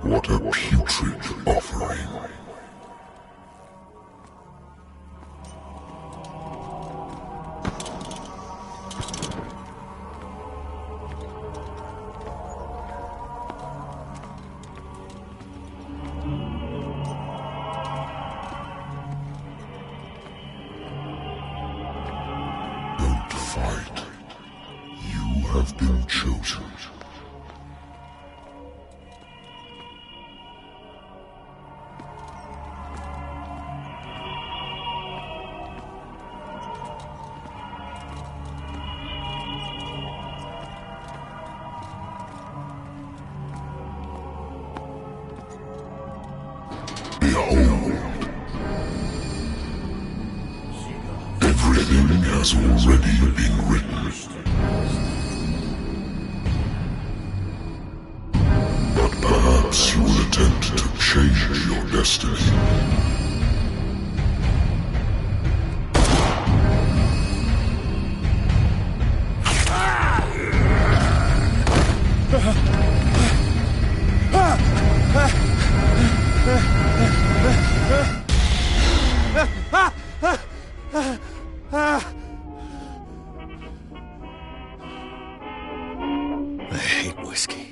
What a putrid offering. Don't fight. You have been chosen. Behold. Everything has already been written. But perhaps you will attempt to change your destiny. I hate whiskey.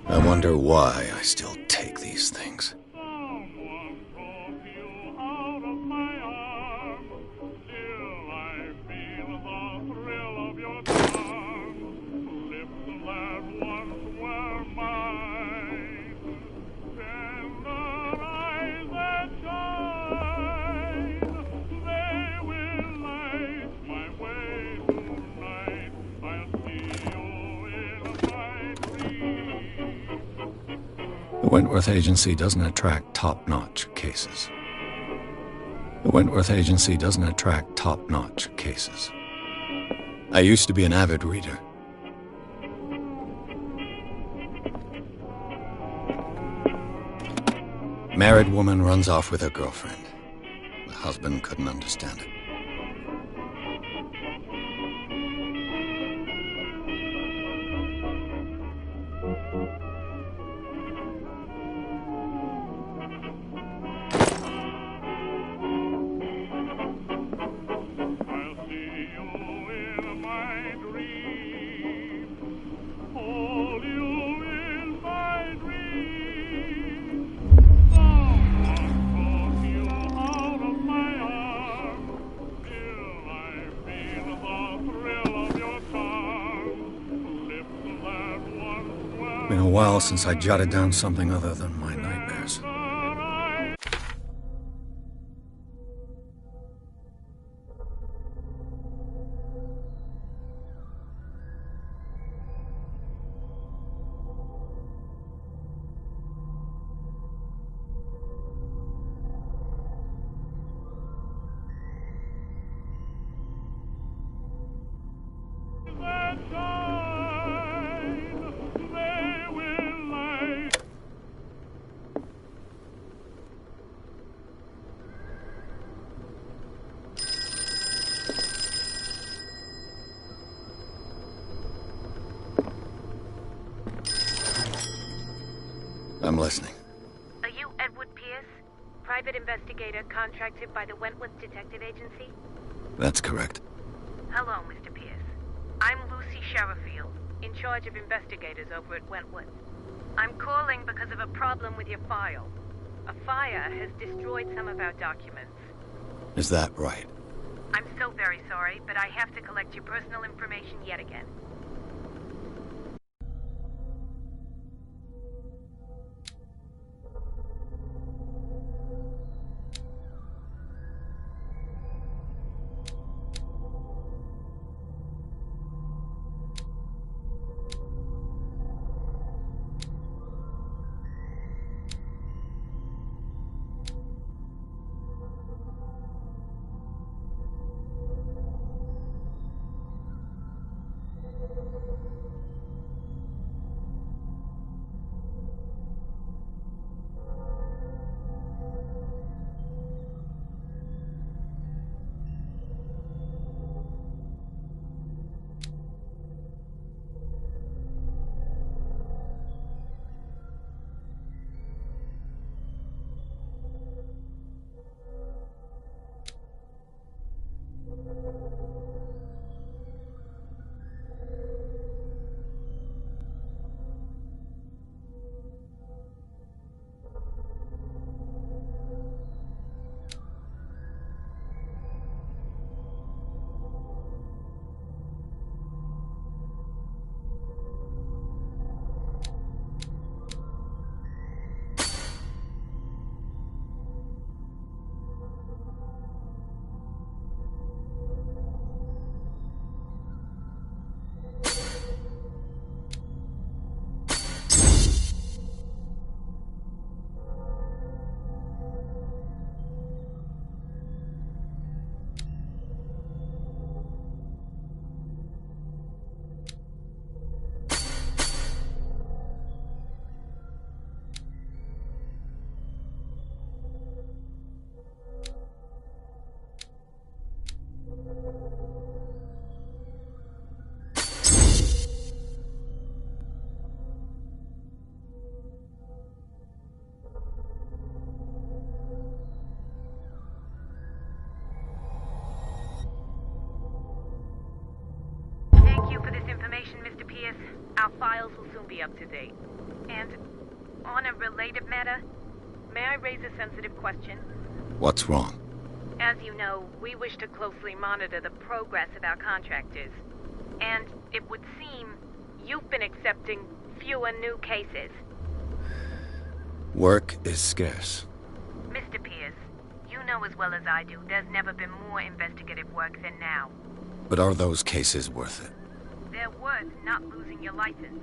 I wonder why I still take these things. The Wentworth Agency doesn't attract top-notch cases. The Wentworth Agency doesn't attract top-notch cases. I used to be an avid reader. Married woman runs off with her girlfriend. The husband couldn't understand it. Been a while since I jotted down something other than my nightmares. I'm listening. Are you Edward Pierce, private investigator contracted by the Wentworth Detective Agency? That's correct. Hello, Mr. Pierce. I'm Lucy Sherifield, in charge of investigators over at Wentworth. I'm calling because of a problem with your file. A fire has destroyed some of our documents. Is that right? I'm so very sorry, but I have to collect your personal information yet again. Mr. Pierce, our files will soon be up to date. And on a related matter, may I raise a sensitive question? What's wrong? As you know, we wish to closely monitor the progress of our contractors. And it would seem you've been accepting fewer new cases. Work is scarce. Mr. Pierce, you know as well as I do, there's never been more investigative work than now. But are those cases worth it? They're worth not losing your license.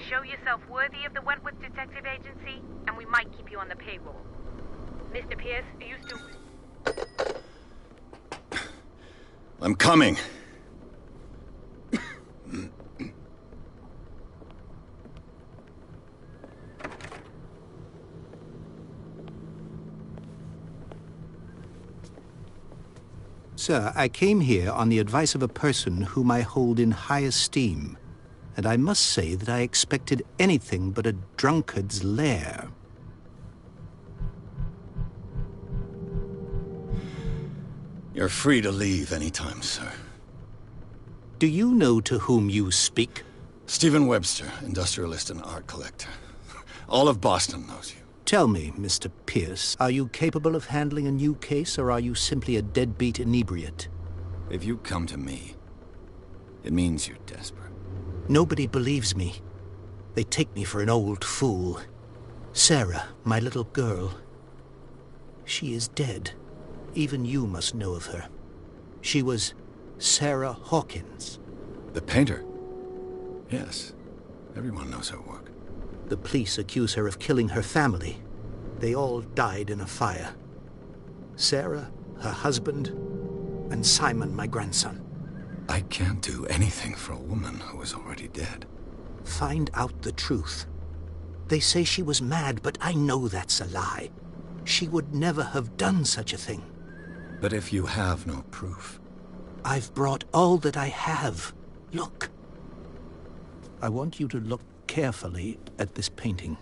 Show yourself worthy of the Wentworth Detective Agency, and we might keep you on the payroll. Mr. Pierce, are you still... I'm coming. Sir, I came here on the advice of a person whom I hold in high esteem, and I must say that I expected anything but a drunkard's lair. You're free to leave anytime, sir. Do you know to whom you speak? Stephen Webster, industrialist and art collector. All of Boston knows you. Tell me, Mr. Pierce, are you capable of handling a new case, or are you simply a deadbeat inebriate? If you come to me, it means you're desperate. Nobody believes me. They take me for an old fool. Sarah, my little girl, she is dead. Even you must know of her. She was Sarah Hawkins. The painter? Yes. Everyone knows her work. The police accuse her of killing her family. They all died in a fire. Sarah, her husband, and Simon, my grandson. I can't do anything for a woman who is already dead. Find out the truth. They say she was mad, but I know that's a lie. She would never have done such a thing. But if you have no proof... I've brought all that I have. Look. I want you to look carefully at this painting.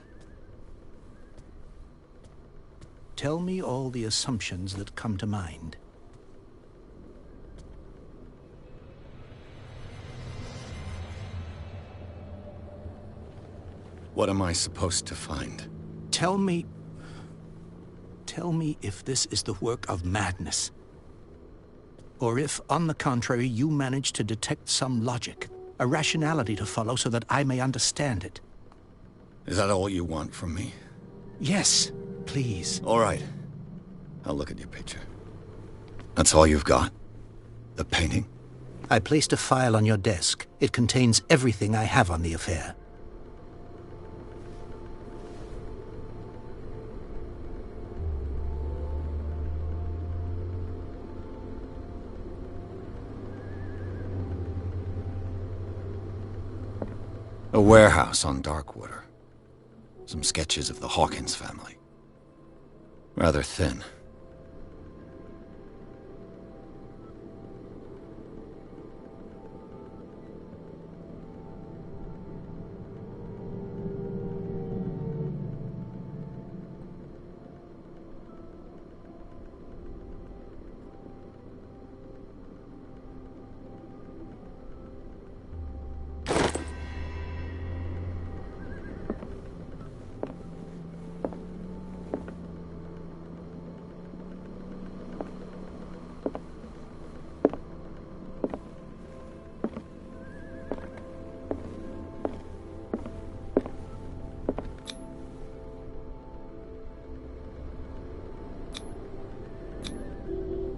Tell me all the assumptions that come to mind. What am I supposed to find? Tell me if this is the work of madness. Or if, on the contrary, you manage to detect some logic, a rationality to follow so that I may understand it. Is that all you want from me? Yes, please. All right. I'll look at your picture. That's all you've got? The painting? I placed a file on your desk. It contains everything I have on the affair. A warehouse on Darkwater. Some sketches of the Hawkins family. Rather thin.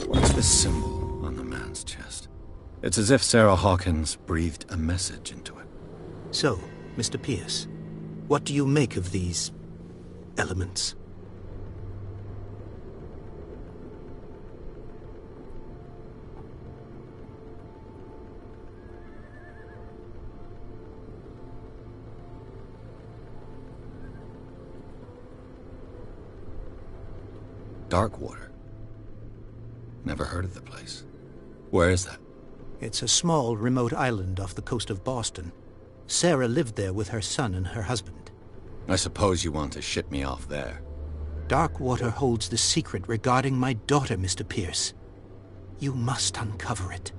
What's this symbol on the man's chest? It's as if Sarah Hawkins breathed a message into it. So, Mr. Pierce, what do you make of these elements? Darkwater. Never heard of the place. Where is that? It's a small, remote island off the coast of Boston. Sarah lived there with her son and her husband. I suppose you want to ship me off there. Darkwater holds the secret regarding my daughter, Mr. Pierce. You must uncover it.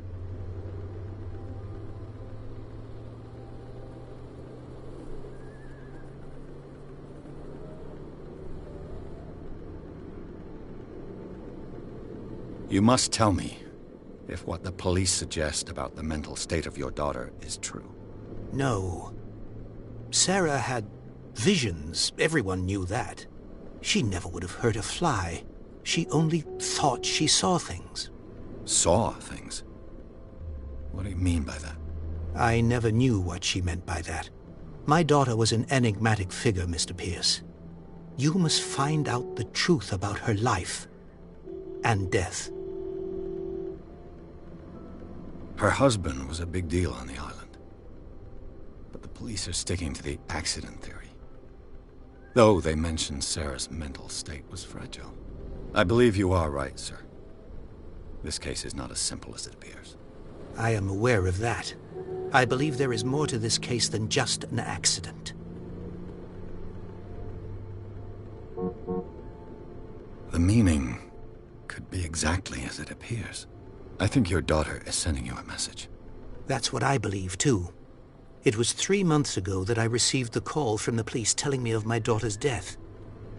You must tell me if what the police suggest about the mental state of your daughter is true. No. Sarah had visions. Everyone knew that. She never would have hurt a fly. She only thought she saw things. Saw things? What do you mean by that? I never knew what she meant by that. My daughter was an enigmatic figure, Mr. Pierce. You must find out the truth about her life and death. Her husband was a big deal on the island. But the police are sticking to the accident theory. Though they mentioned Sarah's mental state was fragile. I believe you are right, sir. This case is not as simple as it appears. I am aware of that. I believe there is more to this case than just an accident. The meaning could be exactly as it appears. I think your daughter is sending you a message. That's what I believe, too. It was 3 months ago that I received the call from the police telling me of my daughter's death.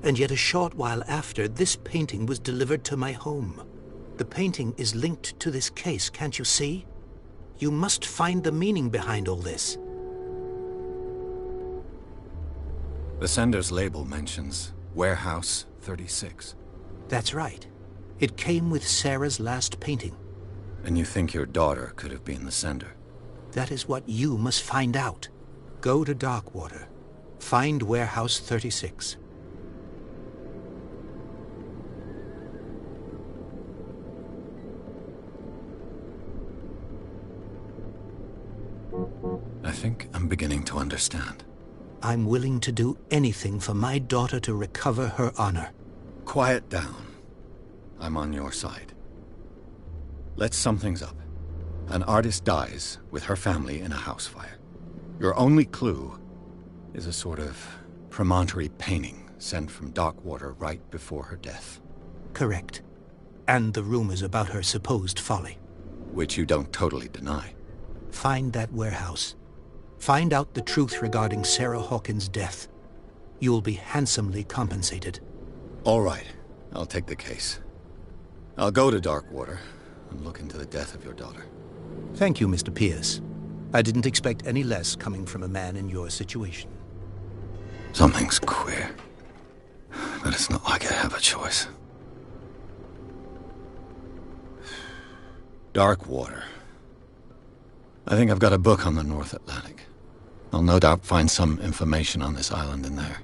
And yet a short while after, this painting was delivered to my home. The painting is linked to this case, can't you see? You must find the meaning behind all this. The sender's label mentions Warehouse 36. That's right. It came with Sarah's last painting. And you think your daughter could have been the sender? That is what you must find out. Go to Darkwater. Find Warehouse 36. I think I'm beginning to understand. I'm willing to do anything for my daughter to recover her honor. Quiet down. I'm on your side. Let's sum things up. An artist dies with her family in a house fire. Your only clue is a sort of promontory painting sent from Darkwater right before her death. Correct. And the rumors about her supposed folly. Which you don't totally deny. Find that warehouse. Find out the truth regarding Sarah Hawkins' death. You'll be handsomely compensated. All right. I'll take the case. I'll go to Darkwater. and look into the death of your daughter. Thank you, Mr. Pierce. I didn't expect any less coming from a man in your situation. Something's queer. But it's not like I have a choice. Dark water. I think I've got a book on the North Atlantic. I'll no doubt find some information on this island in there.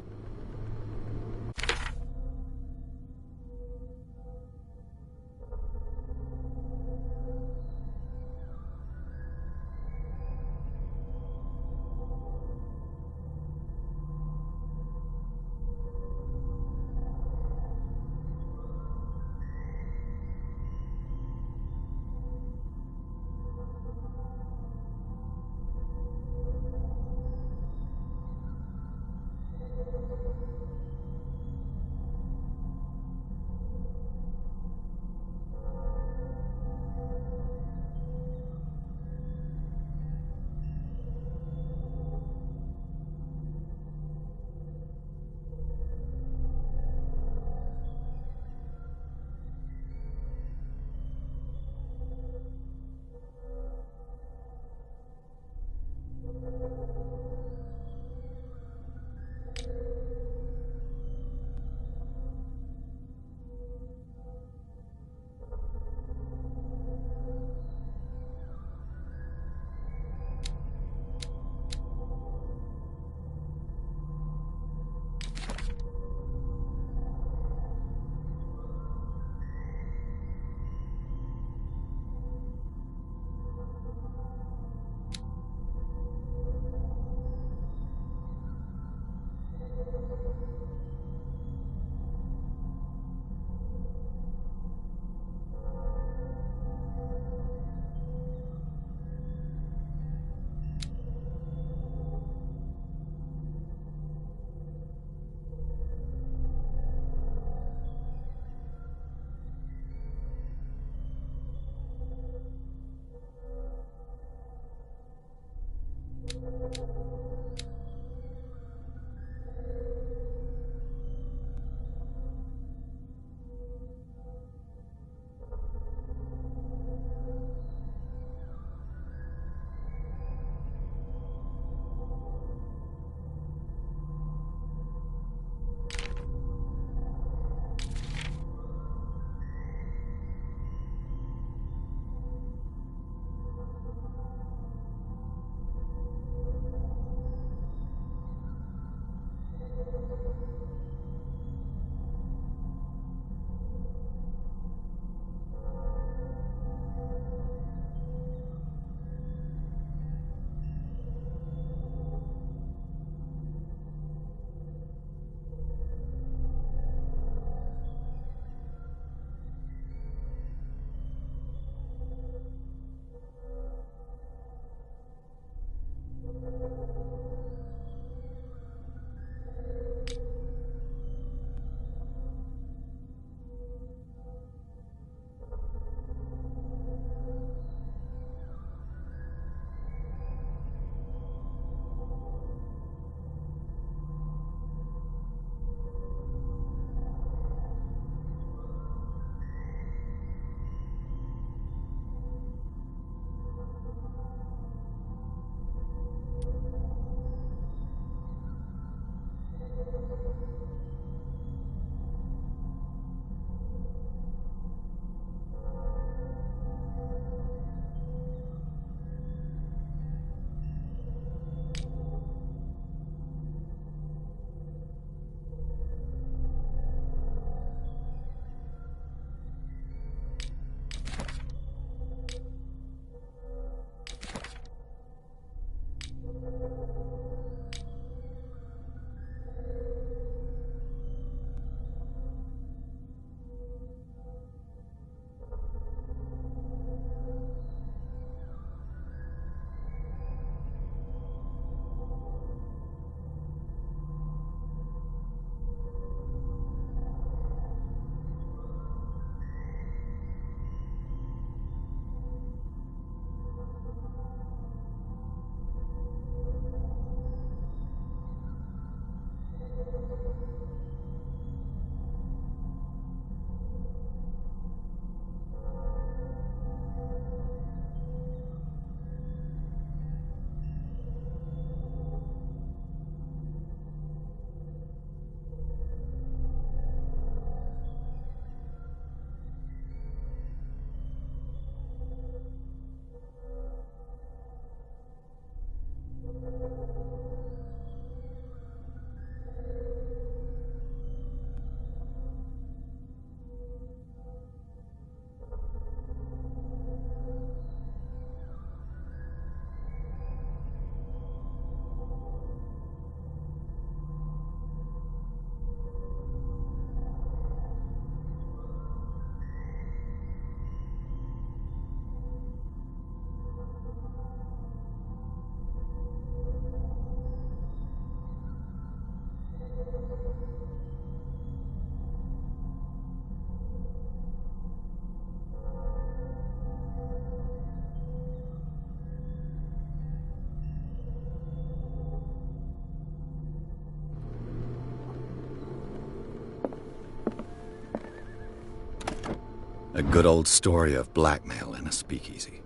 A good old story of blackmail in a speakeasy.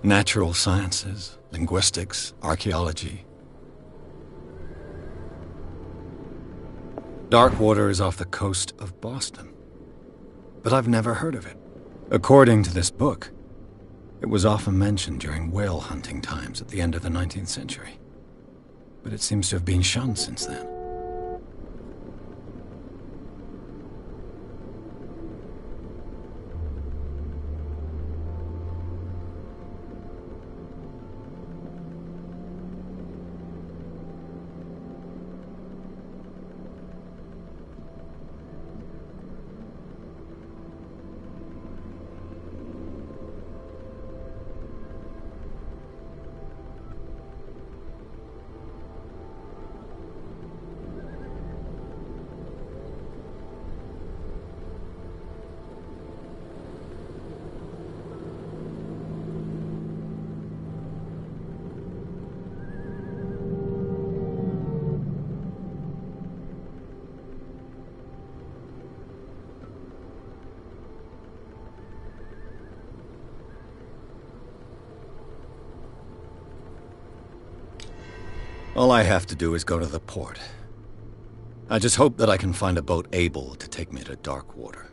Natural sciences, linguistics, archaeology. Darkwater is off the coast of Boston, but I've never heard of it. According to this book, it was often mentioned during whale hunting times at the end of the 19th century, but it seems to have been shunned since then. All I have to do is go to the port. I just hope that I can find a boat able to take me to Darkwater.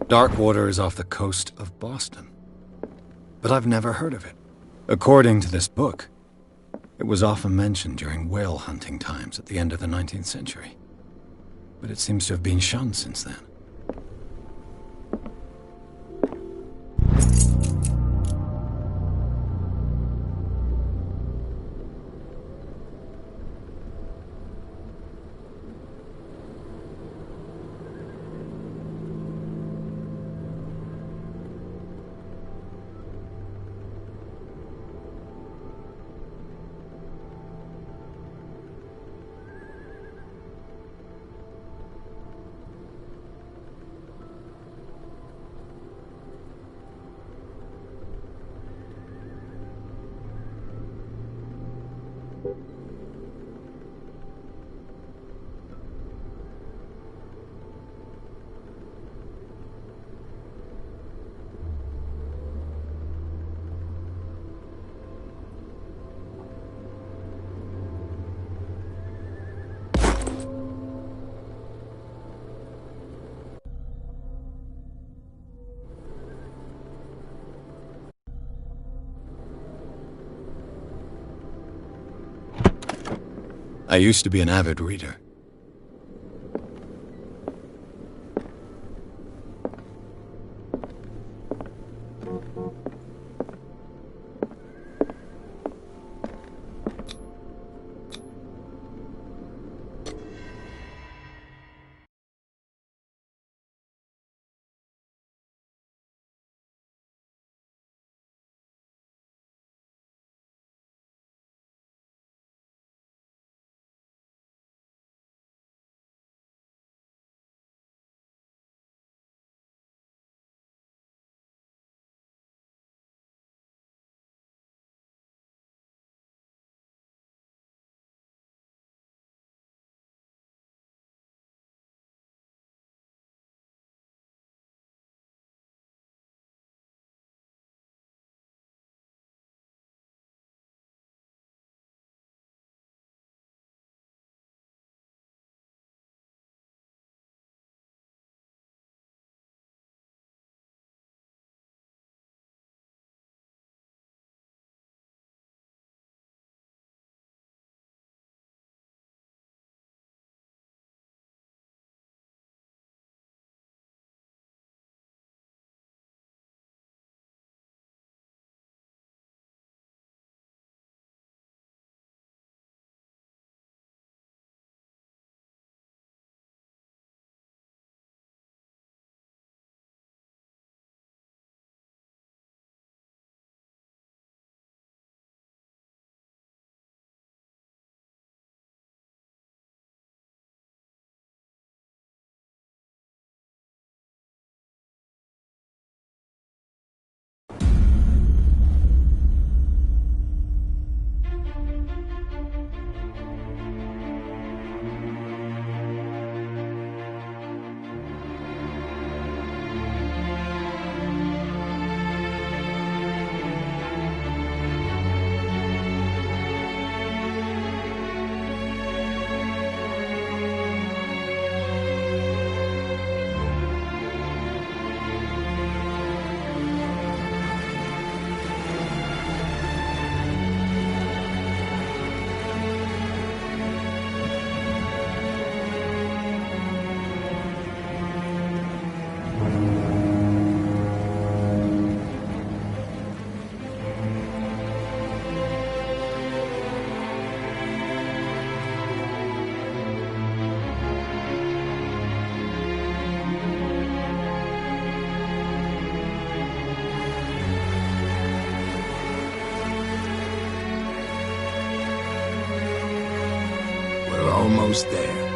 Darkwater is off the coast of Boston, but I've never heard of it. According to this book, it was often mentioned during whale hunting times at the end of the 19th century, but it seems to have been shunned since then. I used to be an avid reader. almost there.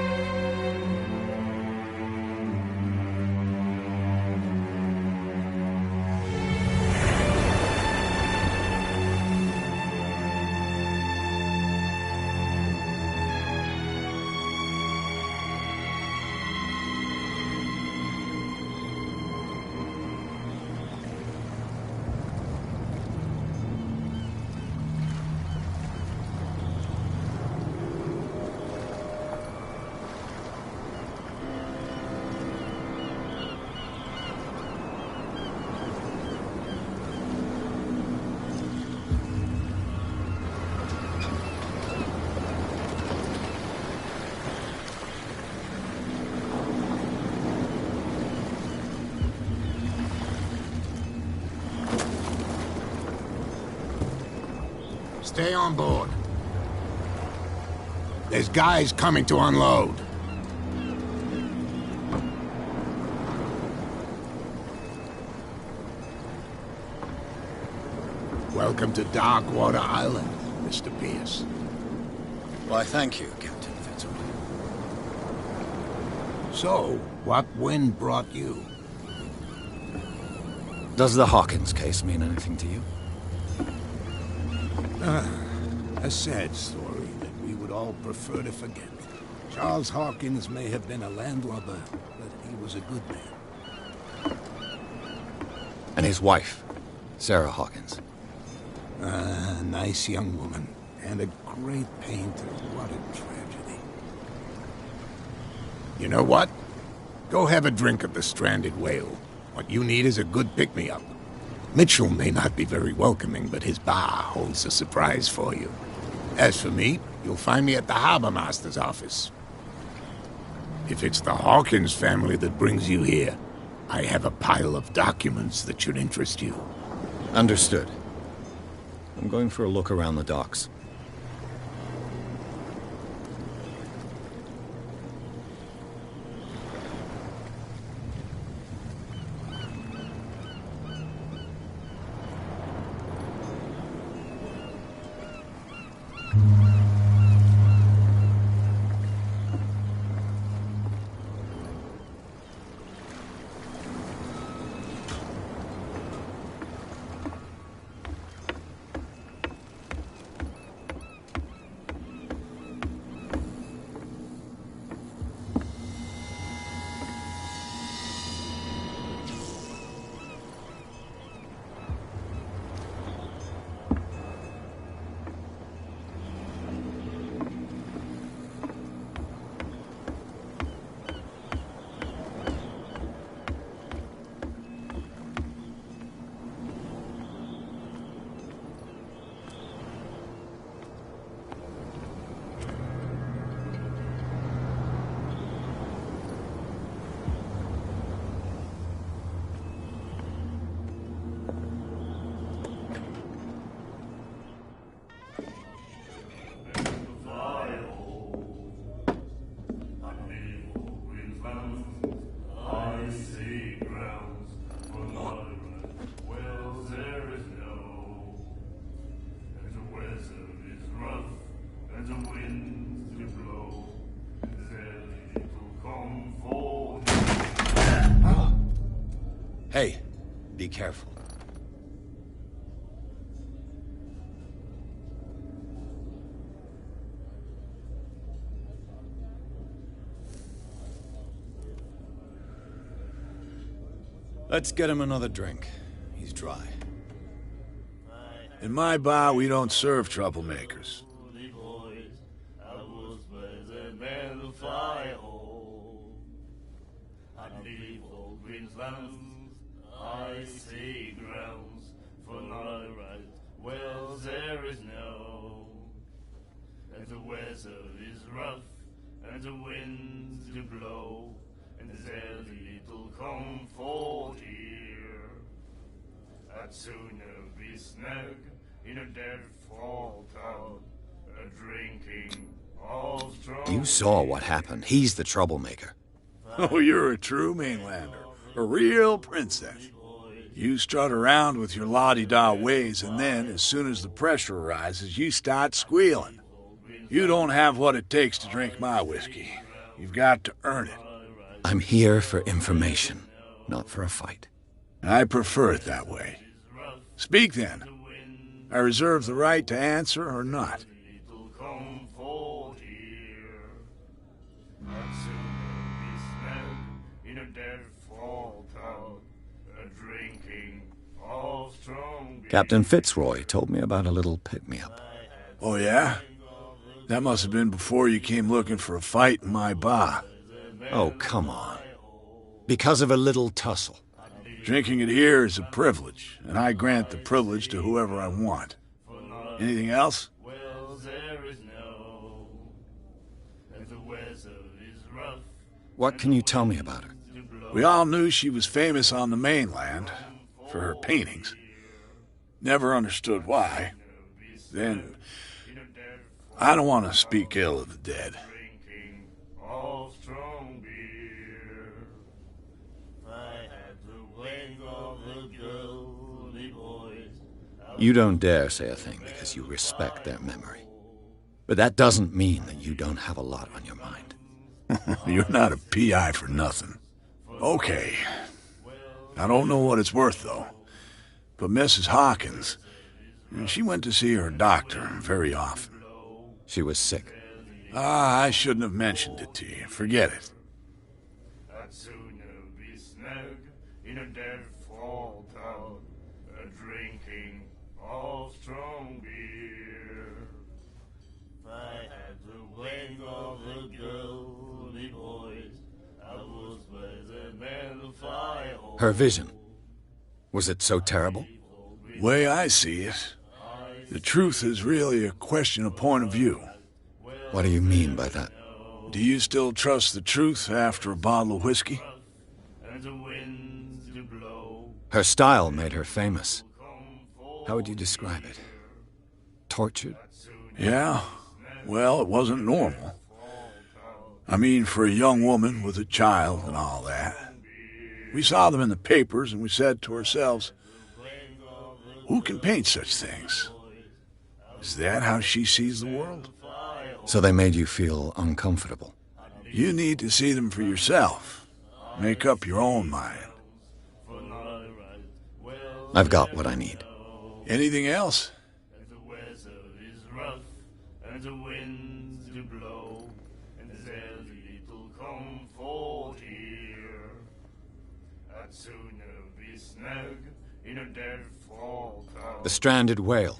Stay on board. There's guys coming to unload. Welcome to Darkwater Island, Mr. Pierce. Why, thank you, Captain Fitzroy. So, what wind brought you? Does the Hawkins case mean anything to you? A sad story that we would all prefer to forget. Charles Hawkins may have been a landlubber, but he was a good man. And his wife, Sarah Hawkins. A nice young woman, and a great painter. What a tragedy. You know what? Go have a drink of the stranded whale. What you need is a good pick-me-up. Mitchell may not be very welcoming, but his bar holds a surprise for you. As for me, you'll find me at the Harbor Master's office. If it's the Hawkins family that brings you here, I have a pile of documents that should interest you. Understood. I'm going for a look around the docks. Hey, be careful. Let's get him another drink. He's dry. In my bar, we don't serve troublemakers. I see grounds for my right. Well, there is no. And the weather is rough, and the winds do blow, and there's little comfort here. I'd sooner be snug in a dead fall town, a drinking of strong. You saw what happened. He's the troublemaker. Oh, you're a true mainlander. A real princess. You strut around with your la-di-da ways, and then, as soon as the pressure arises, you start squealing. You don't have what it takes to drink my whiskey. You've got to earn it. I'm here for information, not for a fight. I prefer it that way. Speak then. I reserve the right to answer or not. Captain Fitzroy told me about a little pick-me-up. Oh, yeah? That must have been before you came looking for a fight in my bar. Oh, come on. Because of a little tussle. Drinking it here is a privilege, and I grant the privilege to whoever I want. Anything else? What can you tell me about her? We all knew she was famous on the mainland for her paintings. Never understood why. Then, I don't want to speak ill of the dead. You don't dare say a thing because you respect their memory. But that doesn't mean that you don't have a lot on your mind. You're not a PI for nothing. Okay. I don't know what it's worth, though. But Mrs. Hawkins, she went to see her doctor very often. She was sick. I shouldn't have mentioned it to you. Forget it. Her vision. Was it so terrible? Way I see it, the truth is really a question of point of view. What do you mean by that? Do you still trust the truth after a bottle of whiskey? Her style made her famous. How would you describe it? Tortured? Yeah. Well, it wasn't normal. I mean, for a young woman with a child and all that. We saw them in the papers and we said to ourselves, who can paint such things? Is that how she sees the world? So they made you feel uncomfortable? You need to see them for yourself. Make up your own mind. I've got what I need. Anything else? The stranded whale.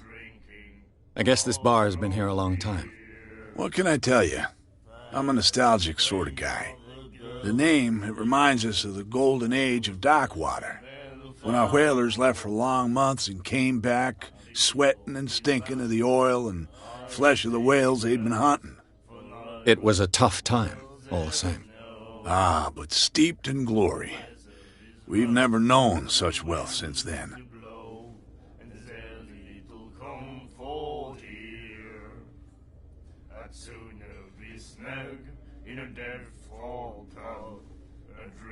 I guess this bar has been here a long time. What can I tell you? I'm a nostalgic sort of guy. The name, it reminds us of the golden age of dockwater, when our whalers left for long months and came back sweating and stinking of the oil and flesh of the whales they'd been hunting. It was a tough time, all the same. Ah, but steeped in glory. We've never known such wealth since then.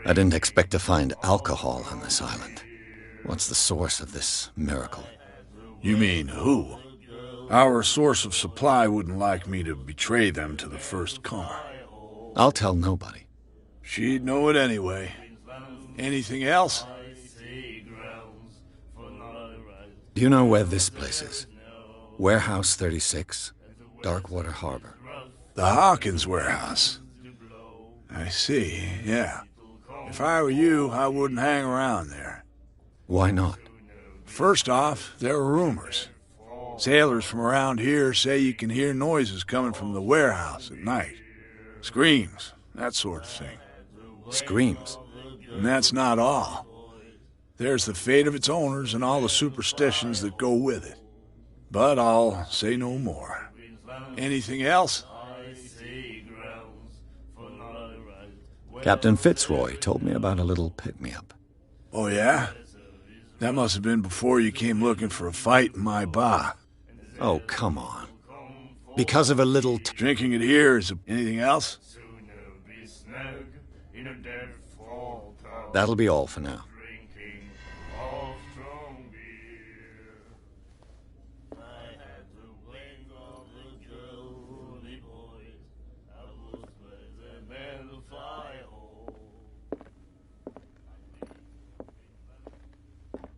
I didn't expect to find alcohol on this island. What's the source of this miracle? You mean who? Our source of supply wouldn't like me to betray them to the first comer. I'll tell nobody. She'd know it anyway. Anything else? Do you know where this place is? Warehouse 36, Darkwater Harbor. The Hawkins warehouse. I see, yeah. If I were you, I wouldn't hang around there. Why not? First off, there are rumors. Sailors from around here say you can hear noises coming from the warehouse at night. Screams, that sort of thing. Screams? And that's not all. There's the fate of its owners and all the superstitions that go with it. But I'll say no more. Anything else? Captain Fitzroy told me about a little pick-me-up. Oh, yeah? That must have been before you came looking for a fight in my bar. Oh, come on. Because of a little... Drinking it here is... Anything else? That'll be all for now.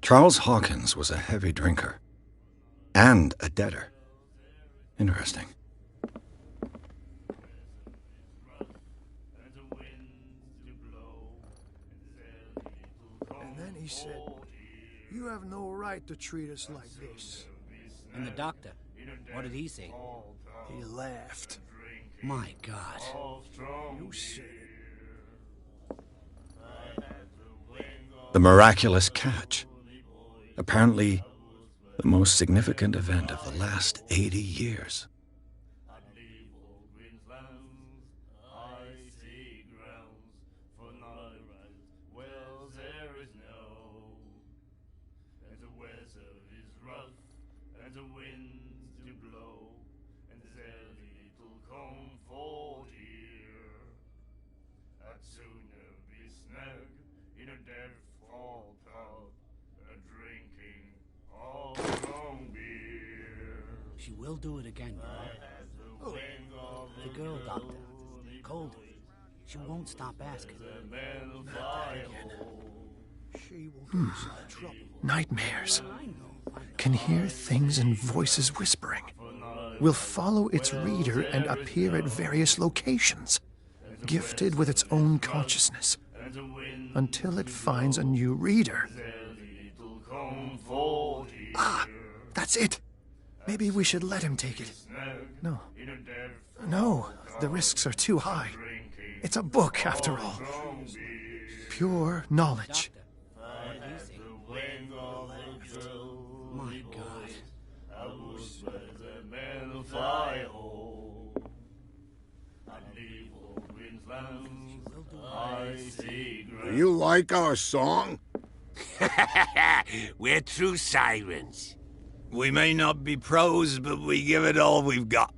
Charles Hawkins was a heavy drinker. And a debtor. Interesting. And then he said, "You have no right to treat us like this." And the doctor, what did he say? He laughed. My God. You said it. The miraculous catch. Apparently, the most significant event of the last 80 years. She will do it again, you know. Oh, the girl doctor. Cold. She won't stop asking. She will get us in trouble. Nightmares. Can hear things and voices whispering. Will follow its reader and appear at various locations, gifted with its own consciousness, until it finds a new reader. Ah, that's it. Maybe we should let him take it. No. No, the risks are too high. It's a book, after all. Pure knowledge. My God. Do you like our song? We're true sirens. We may not be pros, but we give it all we've got.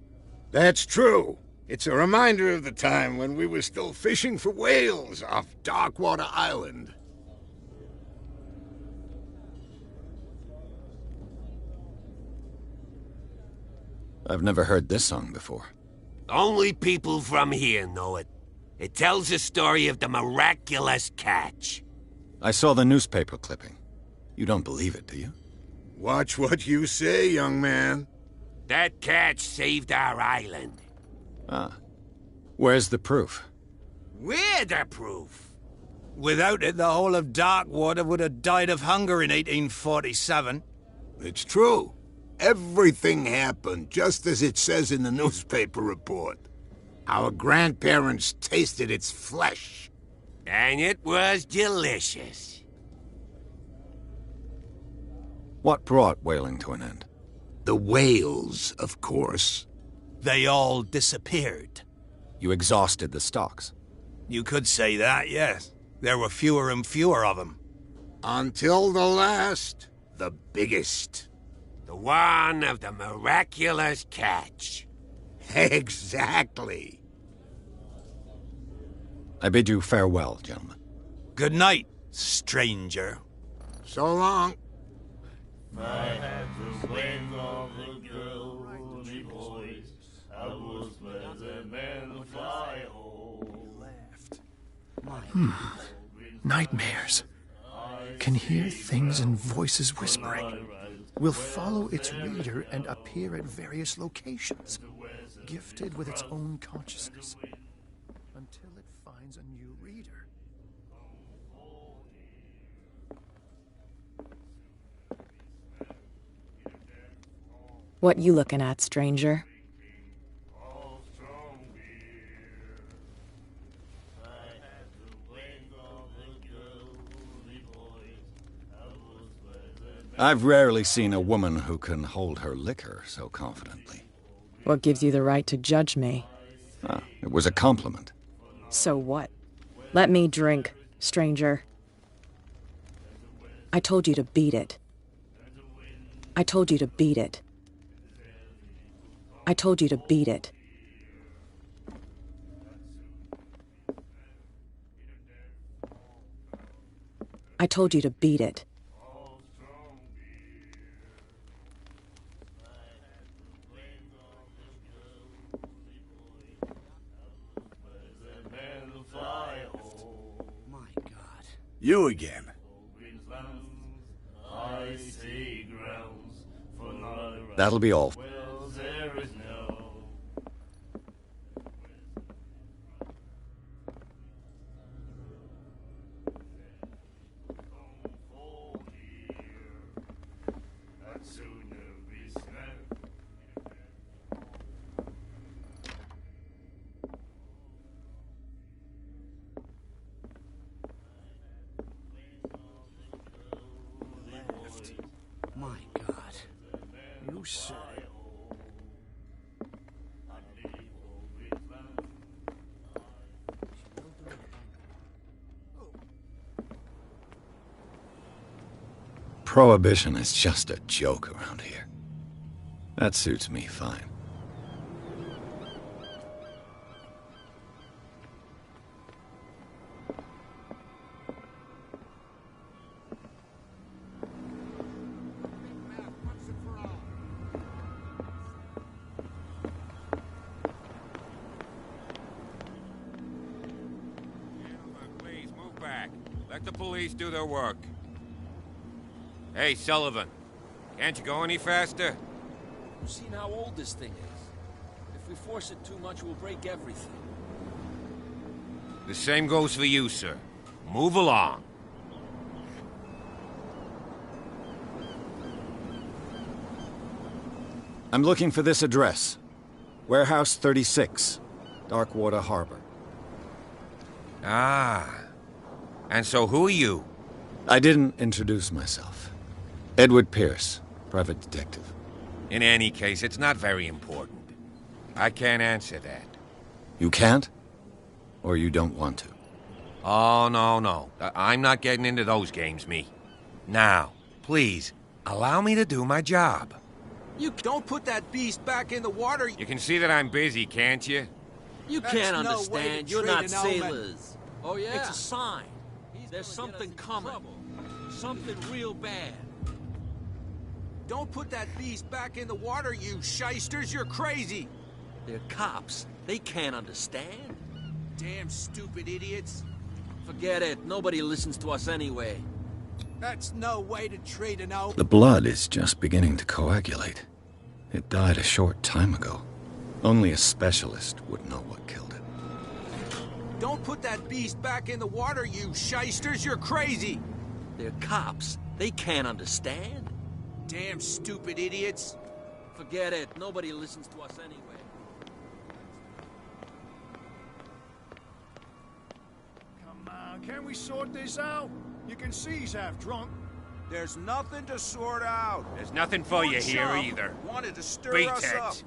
That's true. It's a reminder of the time when we were still fishing for whales off Darkwater Island. I've never heard this song before. Only people from here know it. It tells the story of the miraculous catch. I saw the newspaper clipping. You don't believe it, do you? Watch what you say, young man. That catch saved our island. Ah. Where's the proof? We're the proof. Without it, the whole of Darkwater would have died of hunger in 1847. It's true. Everything happened just as it says in the newspaper report. Our grandparents tasted its flesh. And it was delicious. What brought whaling to an end? The whales, of course. They all disappeared. You exhausted the stocks. You could say that, yes. There were fewer and fewer of them. Until the last, the biggest. The one of the miraculous catch. Exactly. I bid you farewell, gentlemen. Good night, stranger. So long. I had the wing of the girly voice. I was where the men fly home. Nightmares. Can hear things and voices whispering. Will follow its reader and appear at various locations, gifted with its own consciousness, until it finds a new reader. What you looking at, stranger? I've rarely seen a woman who can hold her liquor so confidently. What gives you the right to judge me? Ah, it was a compliment. So what? Let me drink, stranger. I told you to beat it. I told you to beat it. I told you to beat it. I told you to beat it. You again. That'll be all. Wells there is no. Don't fall here, and soon you'll be snapped. My God. You said it. Prohibition is just a joke around here. That suits me fine. Please move back. Let the police do their work. Hey, Sullivan. Can't you go any faster? You've seen how old this thing is. If we force it too much, we'll break everything. The same goes for you, sir. Move along. I'm looking for this address. Warehouse 36, Darkwater Harbor. Ah. And so who are you? I didn't introduce myself. Edward Pierce, private detective. In any case, it's not very important. I can't answer that. You can't? Or you don't want to? Oh, no. I'm not getting into those games, me. Now, please, allow me to do my job. You don't put that beast back in the water. You can see that I'm busy, can't you? You can't understand. You're not sailors. Oh, yeah? It's a sign. There's something coming. Something real bad. Don't put that beast back in the water, you shysters. You're crazy. They're cops. They can't understand. Damn stupid idiots. Forget it. Nobody listens to us anyway. That's no way to treat an old... The blood is just beginning to coagulate. It died a short time ago. Only a specialist would know what killed it. Don't put that beast back in the water, you shysters. You're crazy. They're cops. They can't understand. Damn stupid idiots. Forget it. Nobody listens to us anyway. Come on, can we sort this out? You can see he's half drunk. There's nothing to sort out. There's nothing for you here either. Wanted to stir Beat us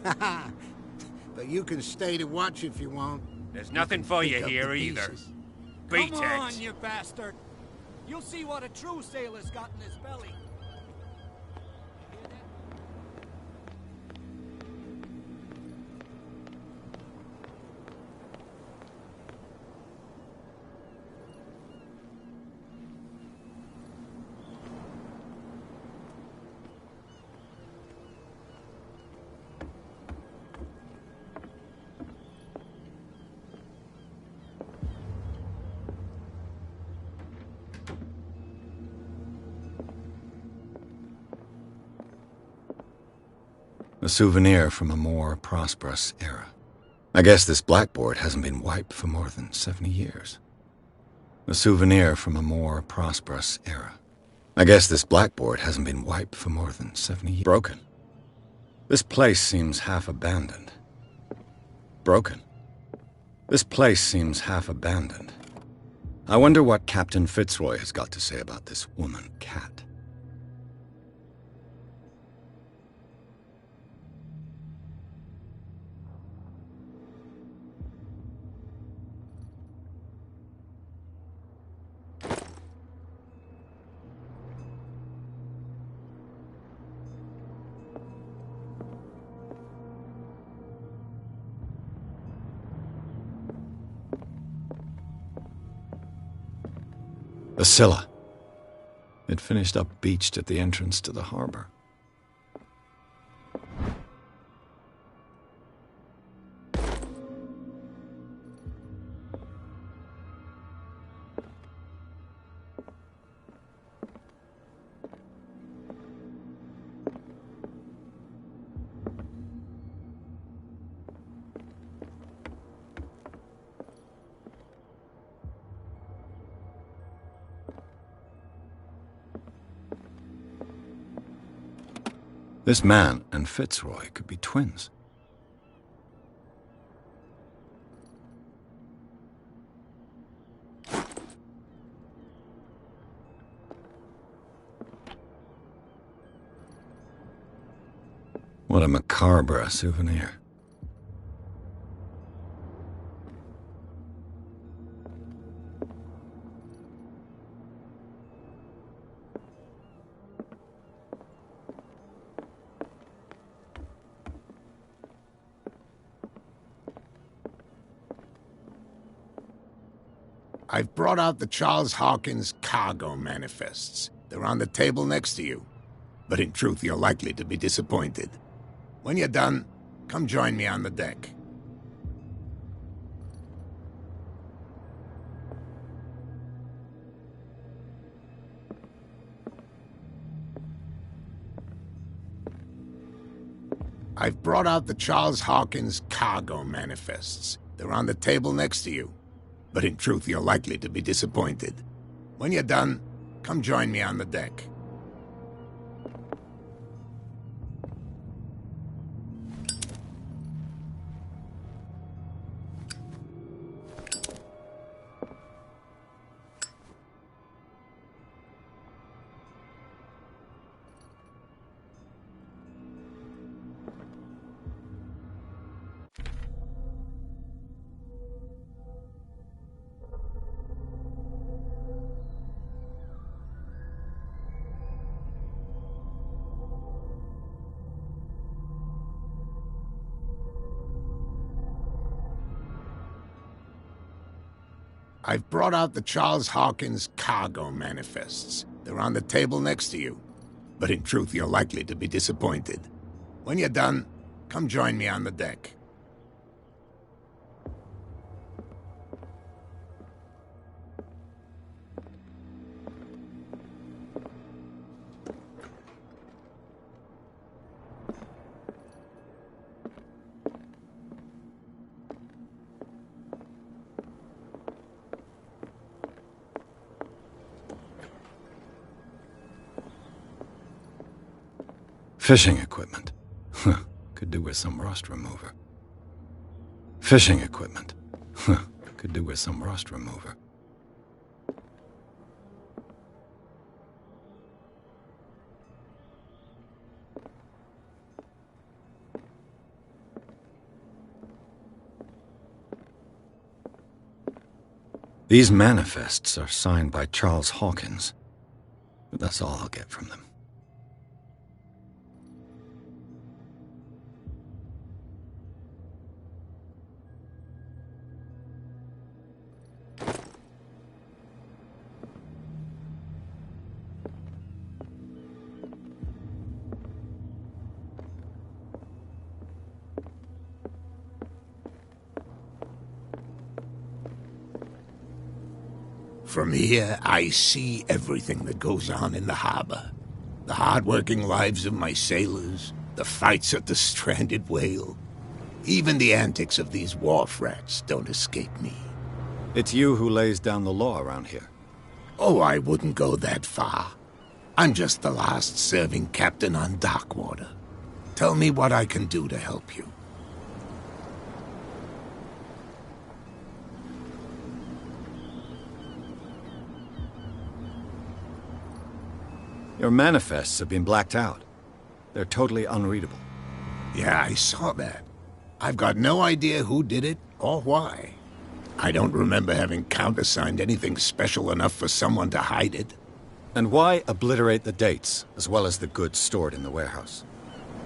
it. up. But you can stay to watch if you want. There's nothing for you here either. Beat Come on, it. you bastard! You'll see what a true sailor's got in his belly. A souvenir from a more prosperous era. I guess this blackboard hasn't been wiped for more than 70 years. A souvenir from a more prosperous era. I guess this blackboard hasn't been wiped for more than 70 years. Broken. This place seems half abandoned. Broken. This place seems half abandoned. I wonder what Captain Fitzroy has got to say about this woman cat. The Scylla. It finished up beached at the entrance to the harbor. This man and Fitzroy could be twins. What a macabre souvenir. I've brought out the Charles Hawkins cargo manifests. They're on the table next to you. But in truth, you're likely to be disappointed. When you're done, come join me on the deck. I've brought out the Charles Hawkins cargo manifests. They're on the table next to you. But in truth, you're likely to be disappointed. When you're done, come join me on the deck. I've brought out the Charles Hawkins cargo manifests. They're on the table next to you. But in truth, you're likely to be disappointed. When you're done, come join me on the deck. Fishing equipment. Could do with some rust remover. Fishing equipment. Could do with some rust remover. These manifests are signed by Charles Hawkins, but that's all I'll get from them. From here, I see everything that goes on in the harbor. The hard-working lives of my sailors, the fights at the stranded whale. Even the antics of these wharf rats don't escape me. It's you who lays down the law around here. Oh, I wouldn't go that far. I'm just the last serving captain on Darkwater. Tell me what I can do to help you. Your manifests have been blacked out. They're totally unreadable. Yeah, I saw that. I've got no idea who did it or why. I don't remember having countersigned anything special enough for someone to hide it. And why obliterate the dates, as well as the goods stored in the warehouse?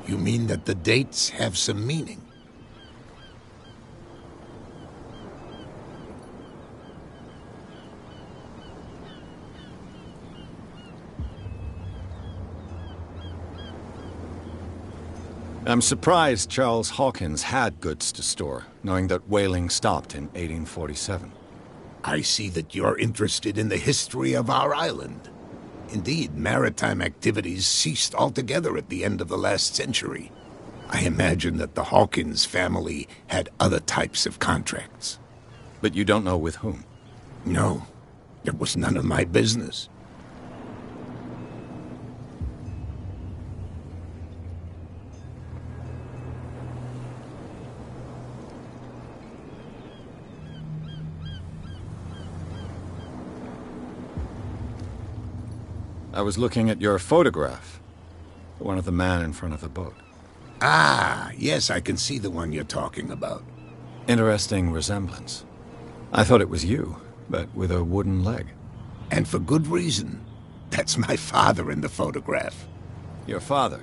You mean that the dates have some meaning? I'm surprised Charles Hawkins had goods to store, knowing that whaling stopped in 1847. I see that you're interested in the history of our island. Indeed, maritime activities ceased altogether at the end of the last century. I imagine that the Hawkins family had other types of contracts. But you don't know with whom? No, it was none of my business. I was looking at your photograph. The one of the man in front of the boat. Ah, yes, I can see the one you're talking about. Interesting resemblance. I thought it was you, but with a wooden leg. And for good reason. That's my father in the photograph. Your father?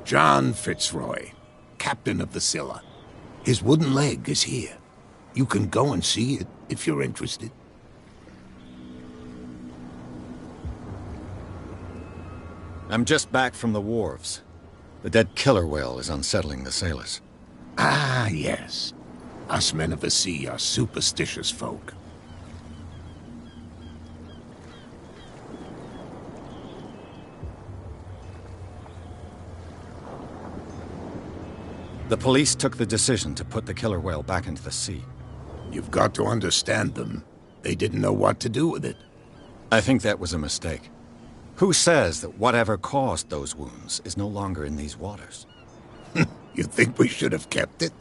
John Fitzroy, captain of the Scylla. His wooden leg is here. You can go and see it if you're interested. I'm just back from the wharves. The dead killer whale is unsettling the sailors. Ah, yes. Us men of the sea are superstitious folk. The police took the decision to put the killer whale back into the sea. You've got to understand them. They didn't know what to do with it. I think that was a mistake. Who says that whatever caused those wounds is no longer in these waters? You think we should have kept it?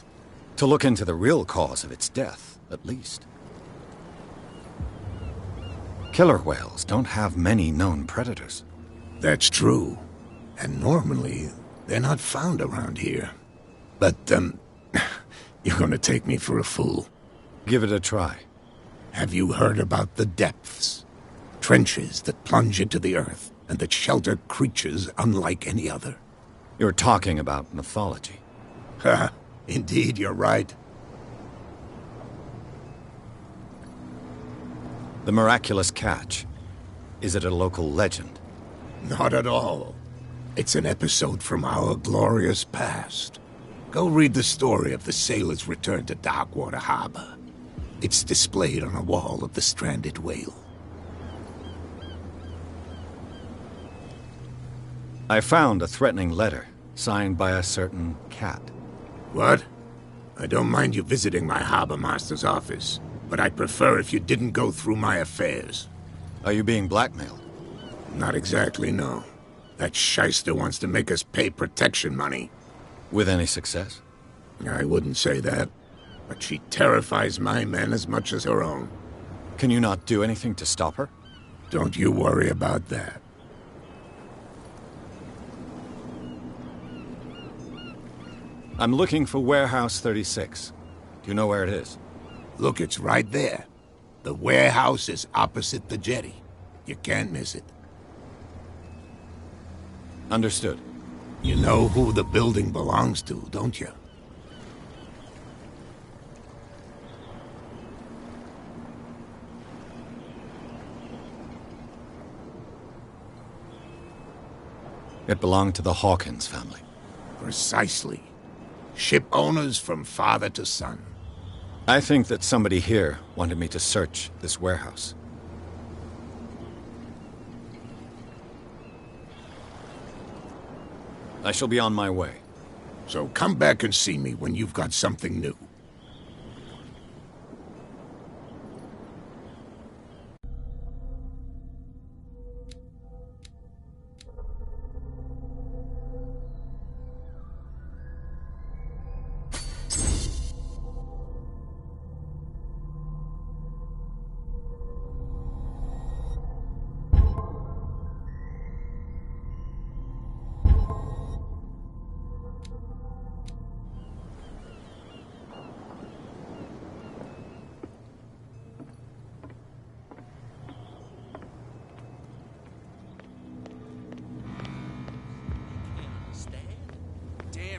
To look into the real cause of its death, at least. Killer whales don't have many known predators. That's true. And normally, they're not found around here. But, you're gonna take me for a fool. Give it a try. Have you heard about the depths? Trenches that plunge into the earth and that shelter creatures unlike any other. You're talking about mythology. Ha! Indeed, you're right. The miraculous catch. Is it a local legend? Not at all. It's an episode from our glorious past. Go read the story of the sailor's return to Darkwater Harbor. It's displayed on a wall of the stranded whale. I found a threatening letter, signed by a certain cat. What? I don't mind you visiting my harbor master's office, but I'd prefer if you didn't go through my affairs. Are you being blackmailed? Not exactly, no. That shyster wants to make us pay protection money. With any success? I wouldn't say that, but she terrifies my men as much as her own. Can you not do anything to stop her? Don't you worry about that. I'm looking for Warehouse 36. Do you know where it is? Look, it's right there. The warehouse is opposite the jetty. You can't miss it. Understood. You know who the building belongs to, don't you? It belonged to the Hawkins family. Precisely. Ship owners from father to son. I think that somebody here wanted me to search this warehouse. I shall be on my way. So come back and see me when you've got something new.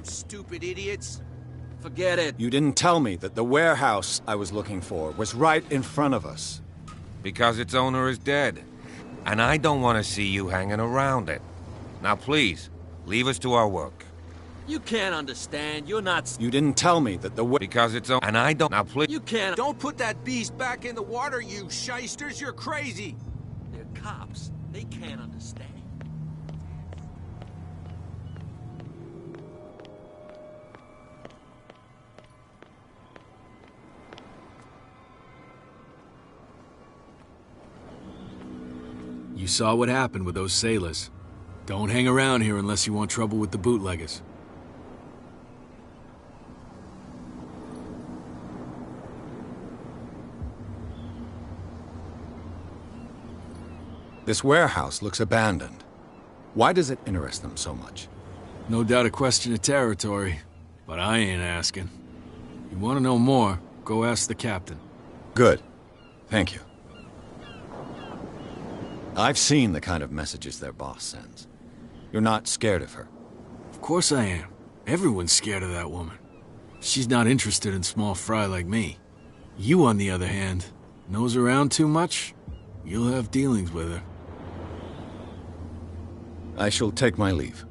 Stupid idiots. Forget it. You didn't tell me that the warehouse I was looking for was right in front of us. Because its owner is dead. And I don't want to see you hanging around it. Now please, leave us to our work. You can't understand. You're not... You didn't tell me that the Because it's... And I don't... Now please... You can't... Don't put that beast back in the water, you shysters. You're crazy. They're cops. They can't understand. You saw what happened with those sailors. Don't hang around here unless you want trouble with the bootleggers. This warehouse looks abandoned. Why does it interest them so much? No doubt a question of territory, but I ain't asking. You want to know more, go ask the captain. Good. Thank you. I've seen the kind of messages their boss sends. You're not scared of her. Of course I am. Everyone's scared of that woman. She's not interested in small fry like me. You, on the other hand, nose around too much, you'll have dealings with her. I shall take my leave.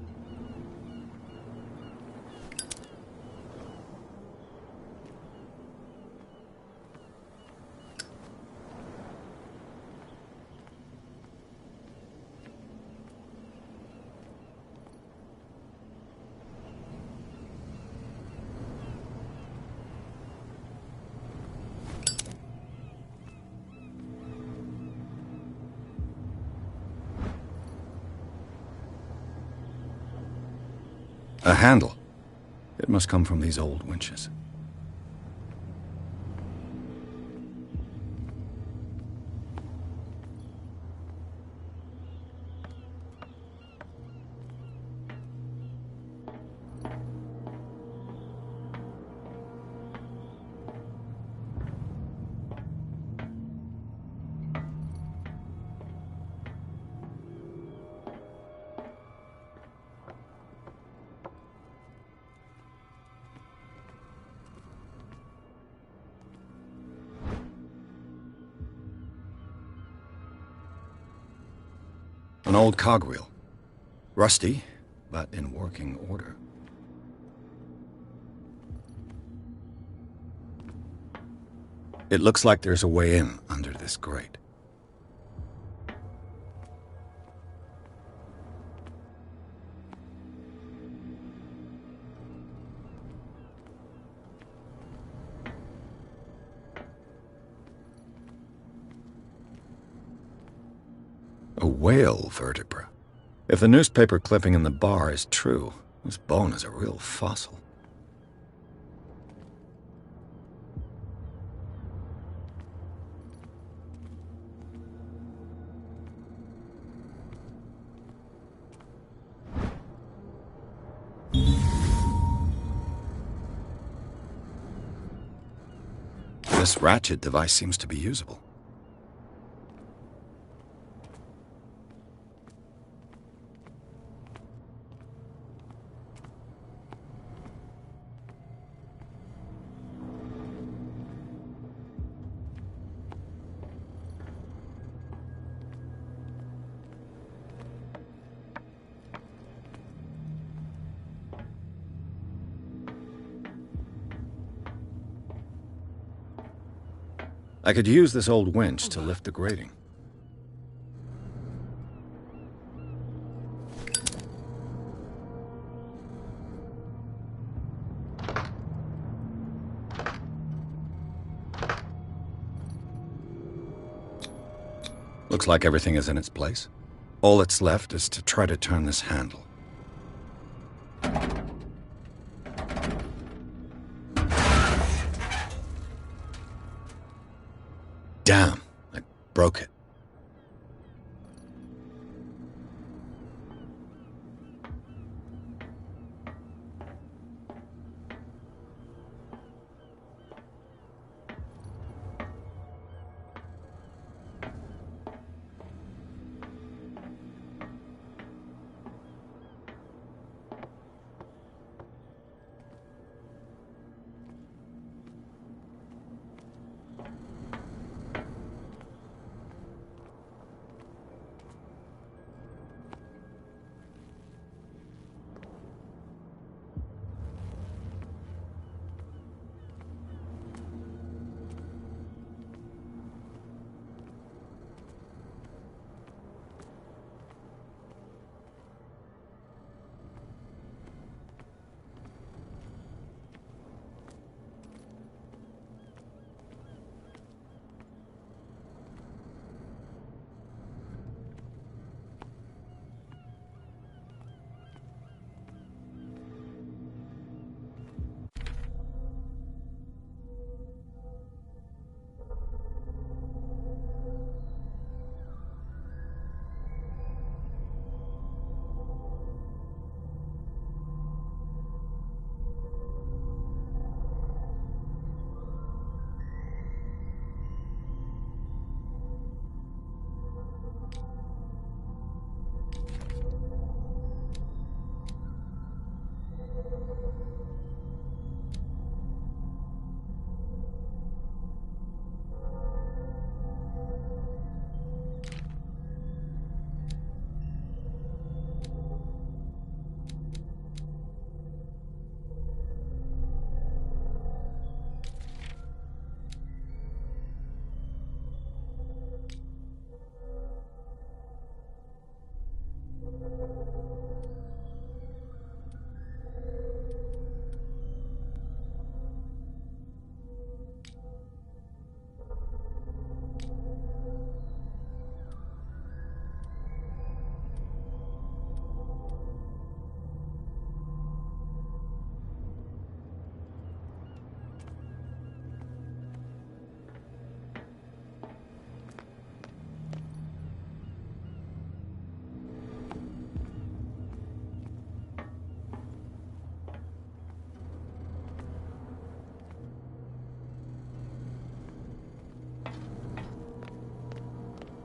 A handle. It must come from these old winches. An old cogwheel. Rusty, but in working order. It looks like there's a way in under this grate. A whale vertebra. If the newspaper clipping in the bar is true, this bone is a real fossil. This ratchet device seems to be usable. I could use this old winch to lift the grating. Looks like everything is in its place. All that's left is to try to turn this handle. Damn, I broke it.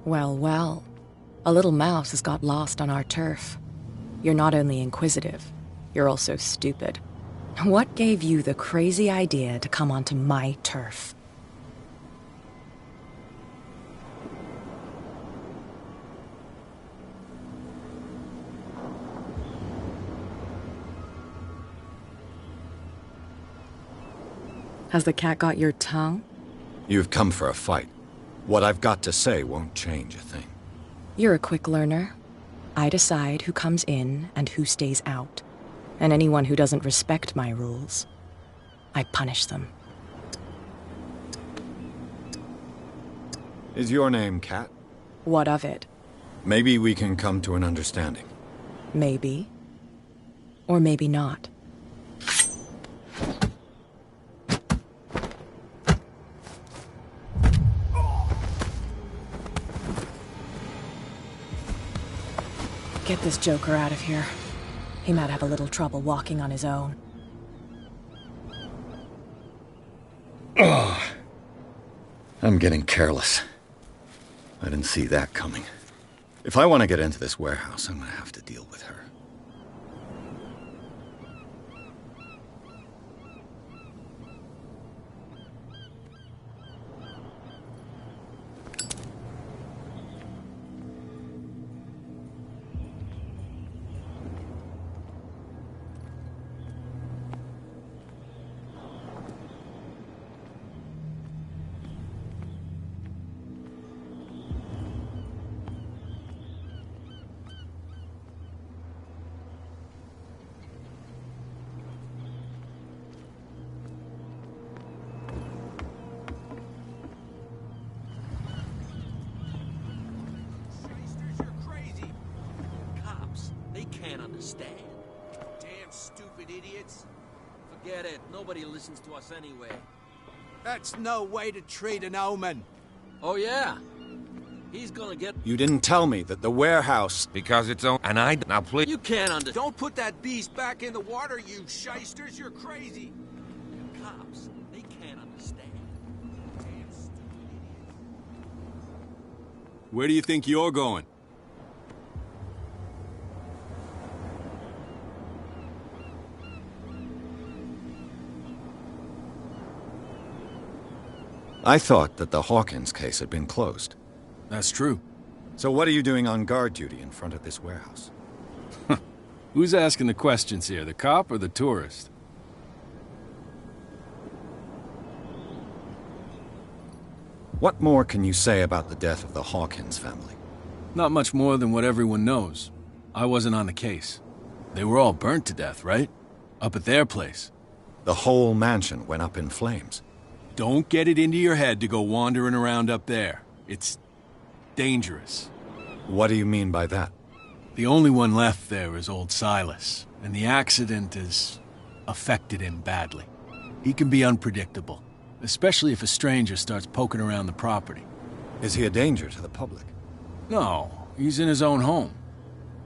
Well, well. A little mouse has got lost on our turf. You're not only inquisitive, you're also stupid. What gave you the crazy idea to come onto my turf? Has the cat got your tongue? You've come for a fight. What I've got to say won't change a thing. You're a quick learner. I decide who comes in and who stays out. And anyone who doesn't respect my rules, I punish them. Is your name Cat? What of it? Maybe we can come to an understanding. Maybe. Or maybe not. Get this joker out of here. He might have a little trouble walking on his own. Oh, I'm getting careless. I didn't see that coming. If I want to get into this warehouse, I'm going to have to deal with her. Forget it. Nobody listens to us anyway. That's no way to treat an omen. Oh, yeah? He's gonna get... You didn't tell me that the warehouse... Because it's own... And I... Now, please... You can't Don't put that beast back in the water, you shysters. You're crazy. Cops, they can't understand. Damn stupid idiots. Where do you think you're going? I thought that the Hawkins case had been closed. That's true. So what are you doing on guard duty in front of this warehouse? Who's asking the questions here, the cop or the tourist? What more can you say about the death of the Hawkins family? Not much more than what everyone knows. I wasn't on the case. They were all burnt to death, right? Up at their place. The whole mansion went up in flames. Don't get it into your head to go wandering around up there. It's dangerous. What do you mean by that? The only one left there is old Silas, and the accident has affected him badly. He can be unpredictable, especially if a stranger starts poking around the property. Is he a danger to the public? No, he's in his own home.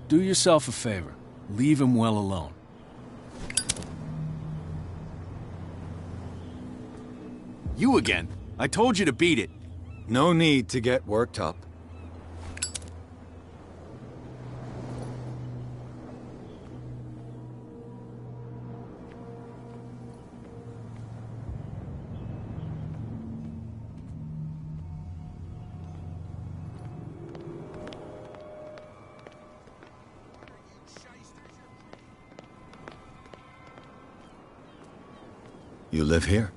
Do yourself a favor. Leave him well alone. You again. I told you to beat it. No need to get worked up. You live here?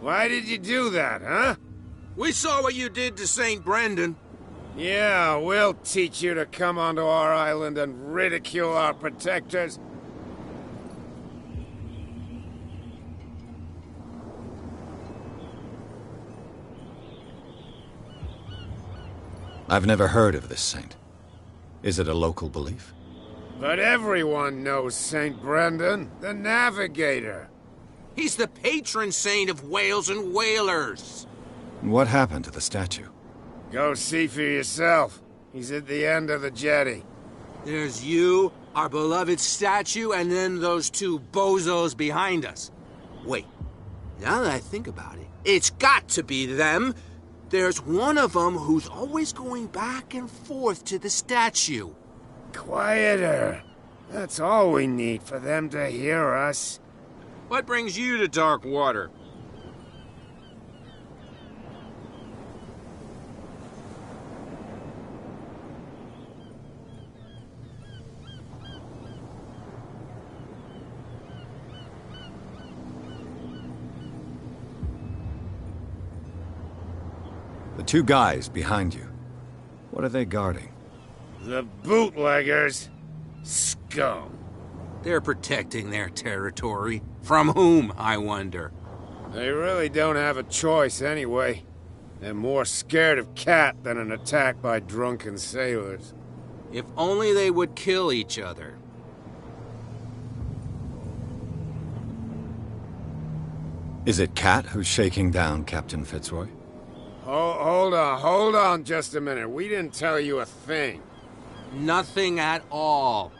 Why did you do that, huh? We saw what you did to St. Brendan. Yeah, we'll teach you to come onto our island and ridicule our protectors. I've never heard of this saint. Is it a local belief? But everyone knows St. Brendan, the Navigator. He's the patron saint of whales and whalers. What happened to the statue? Go see for yourself. He's at the end of the jetty. There's you, our beloved statue, and then those two bozos behind us. Wait, now that I think about it, it's got to be them. There's one of them who's always going back and forth to the statue. Quieter. That's all we need for them to hear us. What brings you to dark water? The two guys behind you. What are they guarding? The bootleggers. Scum. They're protecting their territory. From whom, I wonder? They really don't have a choice anyway. They're more scared of Cat than an attack by drunken sailors. If only they would kill each other. Is it Cat who's shaking down Captain Fitzroy? Hold on just a minute. We didn't tell you a thing. Nothing at all.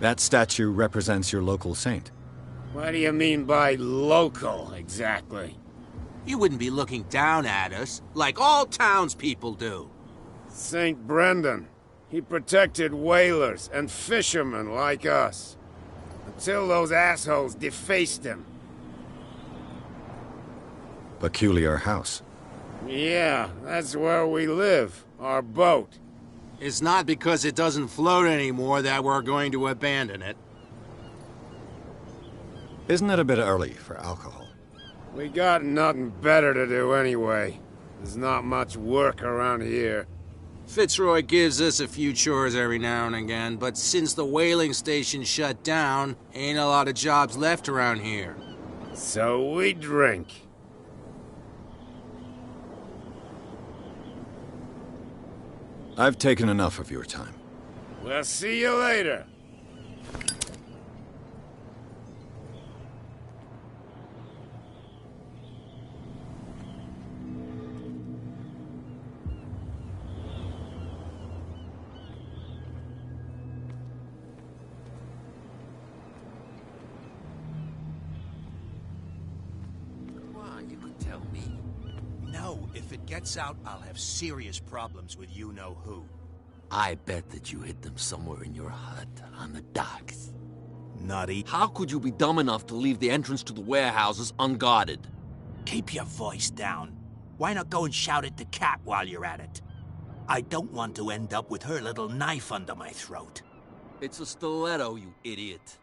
That statue represents your local saint. What do you mean by local, exactly? You wouldn't be looking down at us, like all townspeople do. St. Brendan. He protected whalers and fishermen like us. Until those assholes defaced him. Peculiar house. Yeah, that's where we live. Our boat. It's not because it doesn't float anymore that we're going to abandon it. Isn't it a bit early for alcohol? We got nothing better to do anyway. There's not much work around here. Fitzroy gives us a few chores every now and again, but since the whaling station shut down, ain't a lot of jobs left around here. So we drink. I've taken enough of your time. We'll see you later. If it gets out, I'll have serious problems with you-know-who. I bet that you hid them somewhere in your hut, on the docks. Nutty. How could you be dumb enough to leave the entrance to the warehouses unguarded? Keep your voice down. Why not go and shout at the cat while you're at it? I don't want to end up with her little knife under my throat. It's a stiletto, you idiot.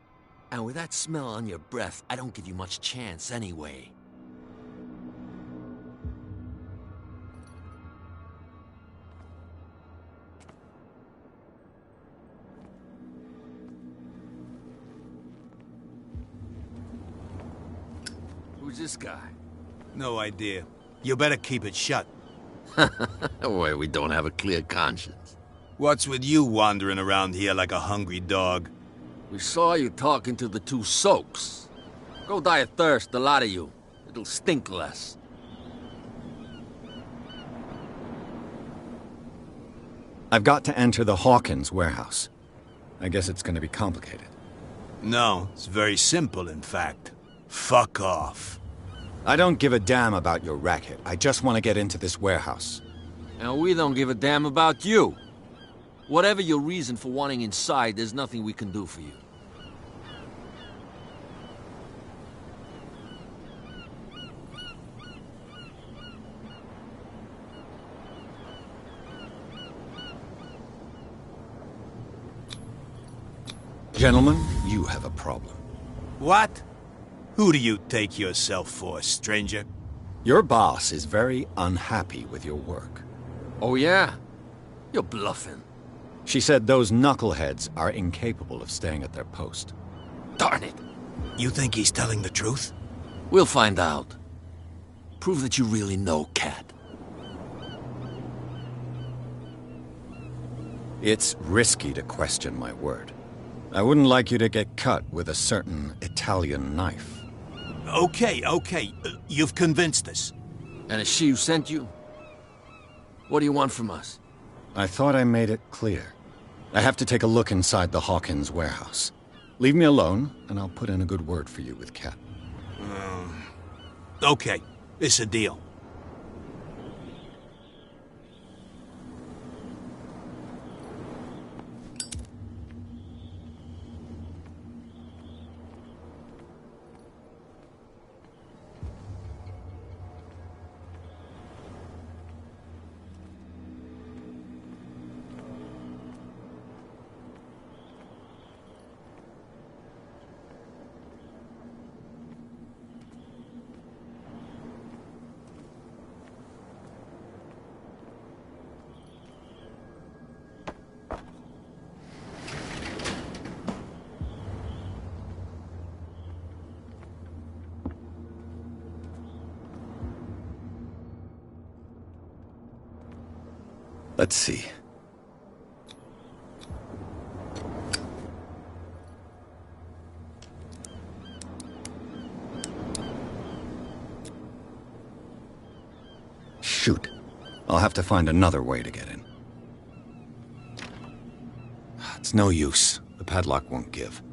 And with that smell on your breath, I don't give you much chance anyway. Who's this guy? No idea. You better keep it shut. Boy, we don't have a clear conscience. What's with you wandering around here like a hungry dog? We saw you talking to the two soaks. Go die of thirst, the lot of you. It'll stink less. I've got to enter the Hawkins warehouse. I guess it's going to be complicated. No, it's very simple, in fact. Fuck off. I don't give a damn about your racket. I just want to get into this warehouse. And we don't give a damn about you. Whatever your reason for wanting inside, there's nothing we can do for you. Gentlemen, you have a problem. What? Who do you take yourself for, stranger? Your boss is very unhappy with your work. Oh, yeah? You're bluffing. She said those knuckleheads are incapable of staying at their post. Darn it! You think he's telling the truth? We'll find out. Prove that you really know Cat. It's risky to question my word. I wouldn't like you to get cut with a certain Italian knife. Okay. You've convinced us. And it's she who sent you? What do you want from us? I thought I made it clear. I have to take a look inside the Hawkins warehouse. Leave me alone, and I'll put in a good word for you with Cat. Okay, it's a deal. Let's see. Shoot. I'll have to find another way to get in. It's no use. The padlock won't give.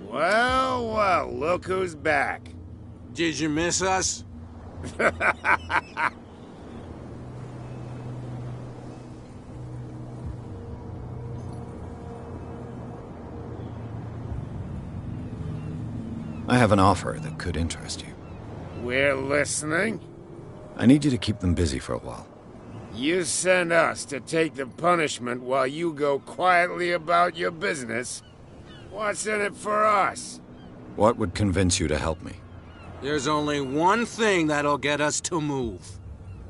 Well, well, look who's back. Did you miss us? I have an offer that could interest you. We're listening. I need you to keep them busy for a while. You send us to take the punishment while you go quietly about your business. What's in it for us? What would convince you to help me? There's only one thing that'll get us to move.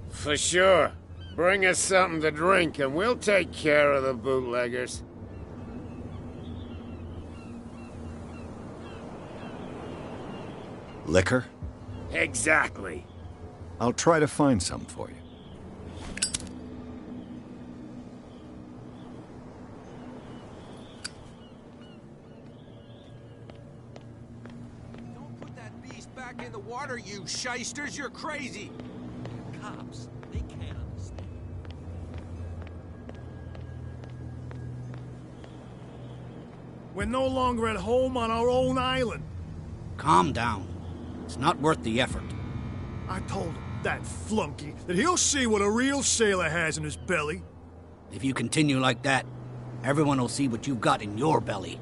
For sure. Bring us something to drink and we'll take care of the bootleggers. Liquor? Exactly. I'll try to find some for you. Don't put that beast back in the water, you shysters! You're crazy! Cops, they can't understand. We're no longer at home on our own island. Calm down. It's not worth the effort. I told him, that flunky, that he'll see what a real sailor has in his belly. If you continue like that, everyone will see what you've got in your belly.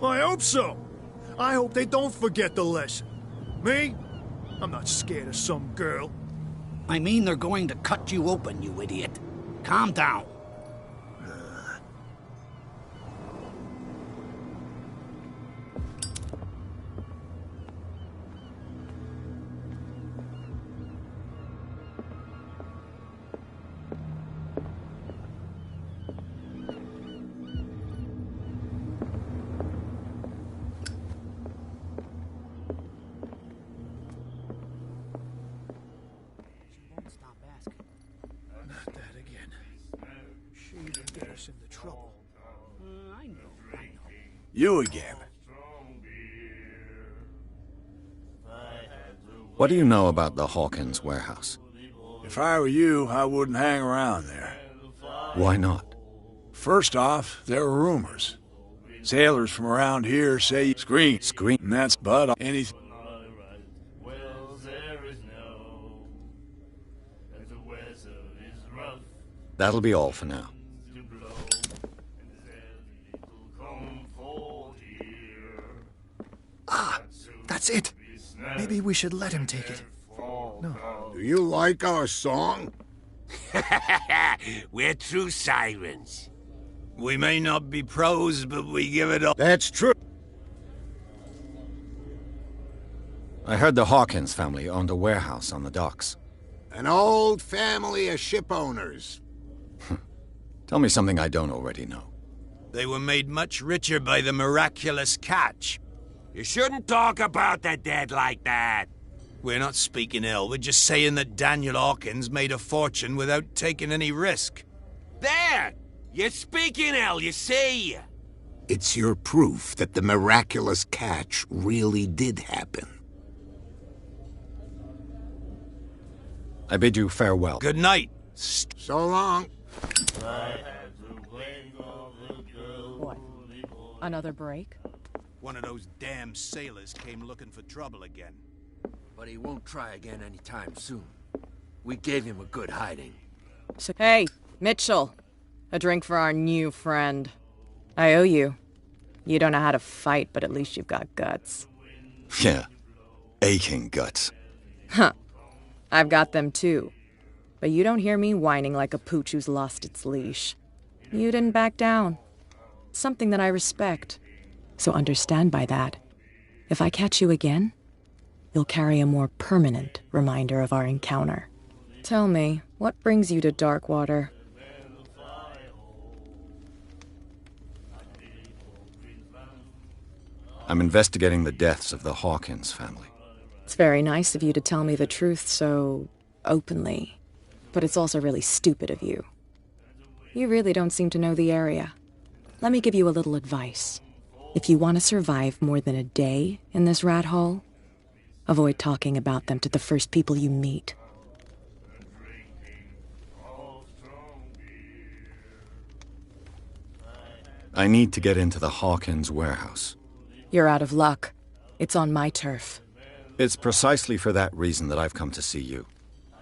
I hope so. I hope they don't forget the lesson. Me? I'm not scared of some girl. I mean they're going to cut you open, you idiot. Calm down. Not that again. She'd get us into trouble. I know. You again. What do you know about the Hawkins warehouse? If I were you, I wouldn't hang around there. Why not? First off, there are rumors. Sailors from around here say scream, and that's but anything. That'll be all for now. Ah, that's it. Maybe we should let him take it. No. Do you like our song? We're true sirens. We may not be pros, but we give it all. That's true. I heard the Hawkins family owned a warehouse on the docks. An old family of ship owners. Tell me something I don't already know. They were made much richer by the miraculous catch. You shouldn't talk about the dead like that. We're not speaking ill, we're just saying that Daniel Hawkins made a fortune without taking any risk. There! You're speaking ill, you see. It's your proof that the miraculous catch really did happen. I bid you farewell. Good night. So long. What? Another break? One of those damn sailors came looking for trouble again. But he won't try again anytime soon. We gave him a good hiding. Hey, Mitchell. A drink for our new friend. I owe you. You don't know how to fight, but at least you've got guts. Yeah. Aching guts. Huh. I've got them too. But you don't hear me whining like a pooch who's lost its leash. You didn't back down. Something that I respect. So understand by that. If I catch you again, you'll carry a more permanent reminder of our encounter. Tell me, what brings you to Darkwater? I'm investigating the deaths of the Hawkins family. It's very nice of you to tell me the truth so openly. But it's also really stupid of you. You really don't seem to know the area. Let me give you a little advice. If you want to survive more than a day in this rat hole, avoid talking about them to the first people you meet. I need to get into the Hawkins warehouse. You're out of luck. It's on my turf. It's precisely for that reason that I've come to see you.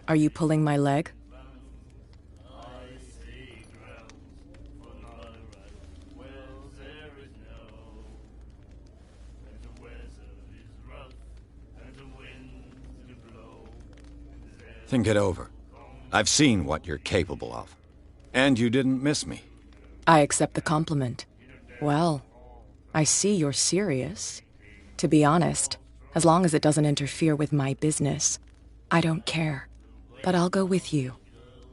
Are you pulling my leg? Think it over. I've seen what you're capable of. And you didn't miss me. I accept the compliment. Well, I see you're serious. To be honest, as long as it doesn't interfere with my business, I don't care. But I'll go with you,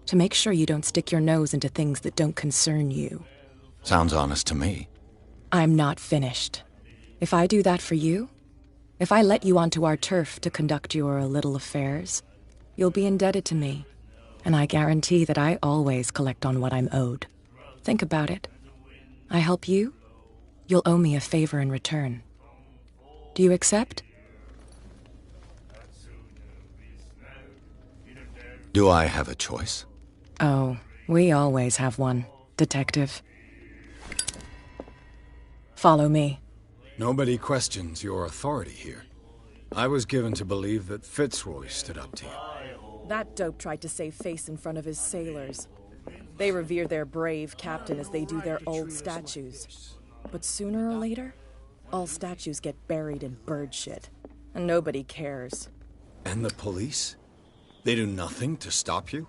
to make sure you don't stick your nose into things that don't concern you. Sounds honest to me. I'm not finished. If I do that for you, if I let you onto our turf to conduct your little affairs, you'll be indebted to me, and I guarantee that I always collect on what I'm owed. Think about it. I help you, you'll owe me a favor in return. Do you accept? Do I have a choice? Oh, we always have one, Detective. Follow me. Nobody questions your authority here. I was given to believe that Fitzroy stood up to you. That dope tried to save face in front of his sailors. They revere their brave captain as they do their old statues. But sooner or later, all statues get buried in bird shit, and nobody cares. And the police? They do nothing to stop you?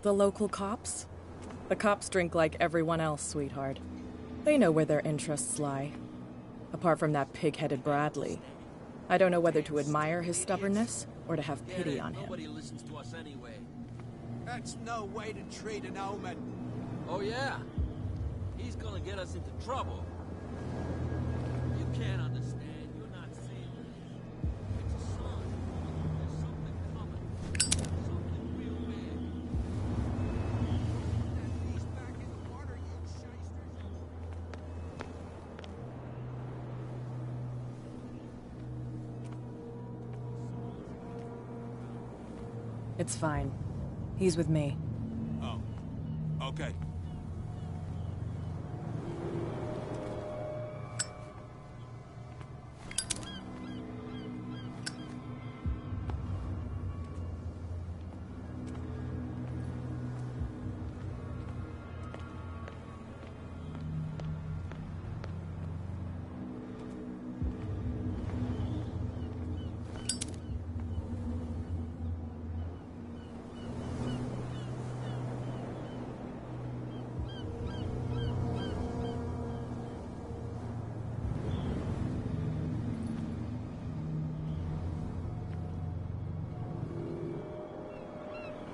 The local cops? The cops drink like everyone else, sweetheart. They know where their interests lie. Apart from that pig-headed Bradley. I don't know whether to admire his stubbornness or to have pity on him. Nobody listens to us anyway. That's no way to treat an omen. Oh yeah? He's gonna get us into trouble. You can't understand. You're not sailors. It's a sign. There's something coming. Something real bad. He's back in the water, you shysters. It's fine. He's with me. Oh, okay.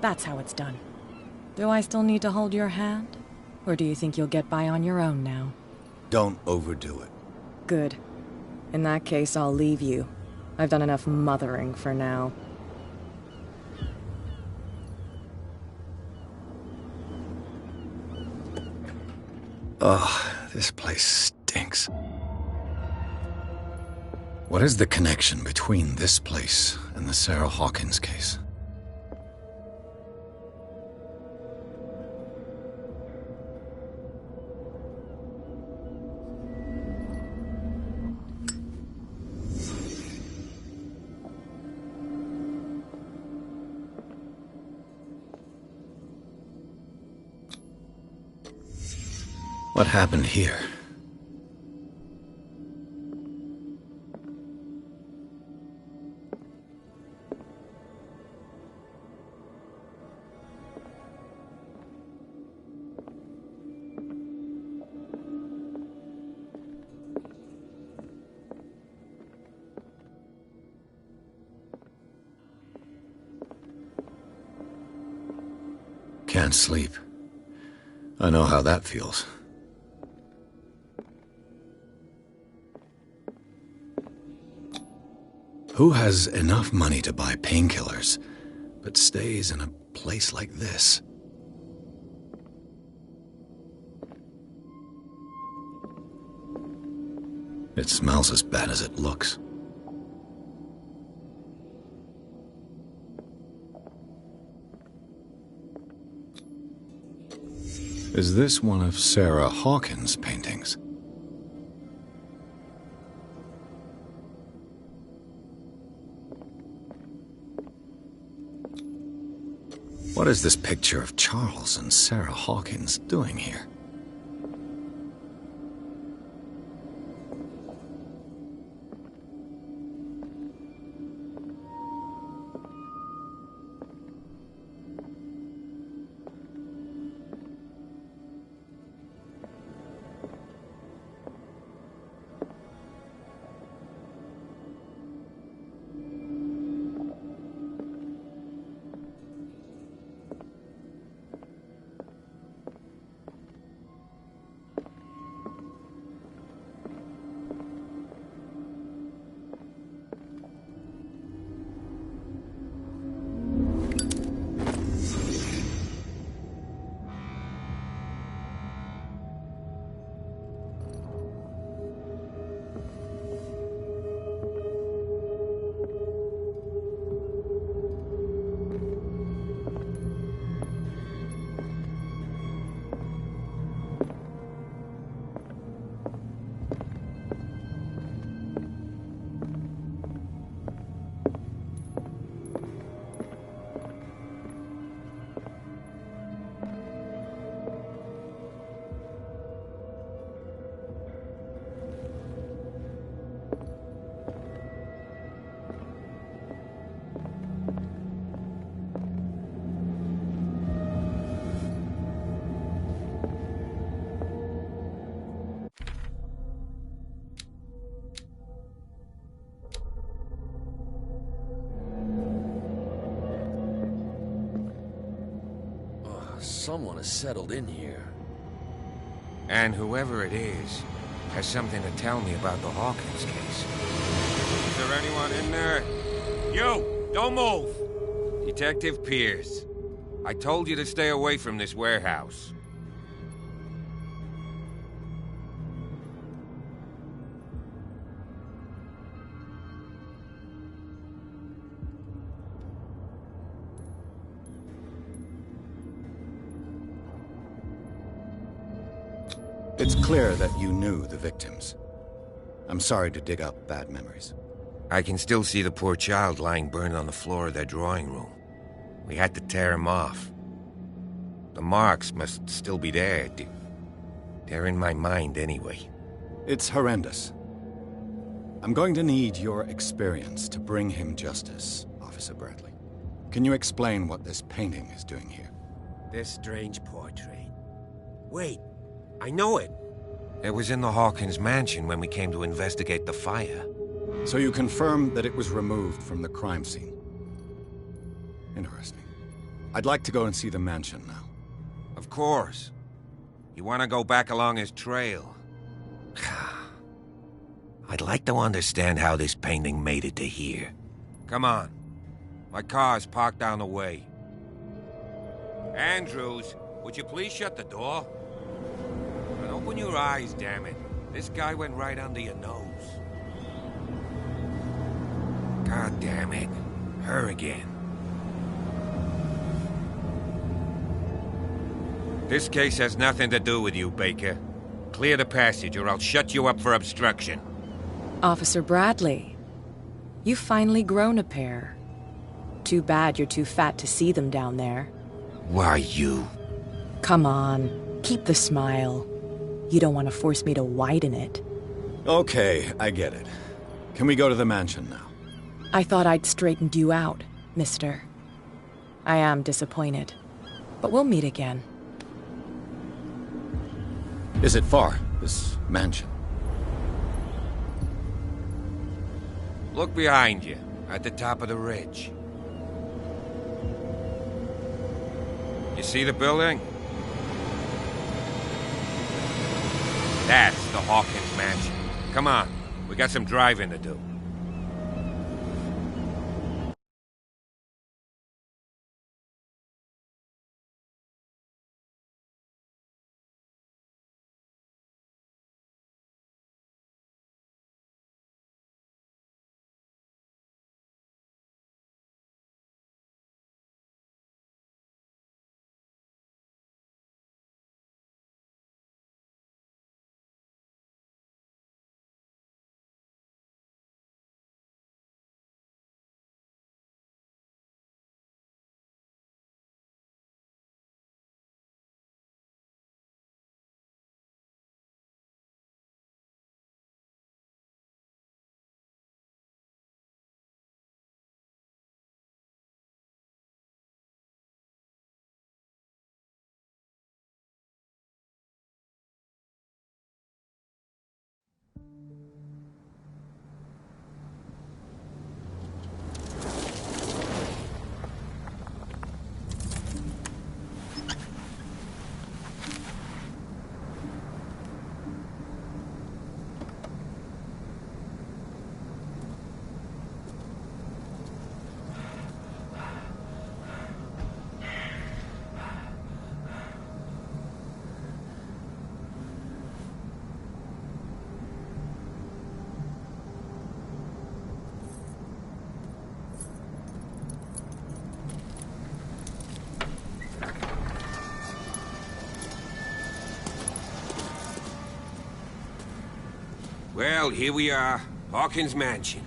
That's how it's done. Do I still need to hold your hand? Or do you think you'll get by on your own now? Don't overdo it. Good. In that case, I'll leave you. I've done enough mothering for now. Ugh, this place stinks. What is the connection between this place and the Sarah Hawkins case? What happened here? Can't sleep. I know how that feels. Who has enough money to buy painkillers, but stays in a place like this? It smells as bad as it looks. Is this one of Sarah Hawkins' paintings? What is this picture of Charles and Sarah Hawkins doing here? Someone has settled in here. And whoever it is has something to tell me about the Hawkins case. Is there anyone in there? You! Don't move! Detective Pierce. I told you to stay away from this warehouse. It's clear that you knew the victims. I'm sorry to dig up bad memories. I can still see the poor child lying burned on the floor of their drawing room. We had to tear him off. The marks must still be there. They're in my mind anyway. It's horrendous. I'm going to need your experience to bring him justice, Officer Bradley. Can you explain what this painting is doing here? This strange portrait. Wait, I know it. It was in the Hawkins mansion when we came to investigate the fire. So you confirm that it was removed from the crime scene? Interesting. I'd like to go and see the mansion now. Of course. You want to go back along his trail? I'd like to understand how this painting made it to here. Come on. My car's parked down the way. Andrews, would you please shut the door? And open your eyes, damn it. This guy went right under your nose. God damn it. Her again. This case has nothing to do with you, Baker. Clear the passage or I'll shut you up for obstruction. Officer Bradley, you've finally grown a pair. Too bad you're too fat to see them down there. Why, you? Come on, keep the smile. You don't want to force me to widen it. Okay, I get it. Can we go to the mansion now? I thought I'd straightened you out, mister. I am disappointed, but we'll meet again. Is it far, this mansion? Look behind you, at the top of the ridge. You see the building? That's the Hawkins mansion. Come on, we got some driving to do. Well, here we are. Hawkins Mansion.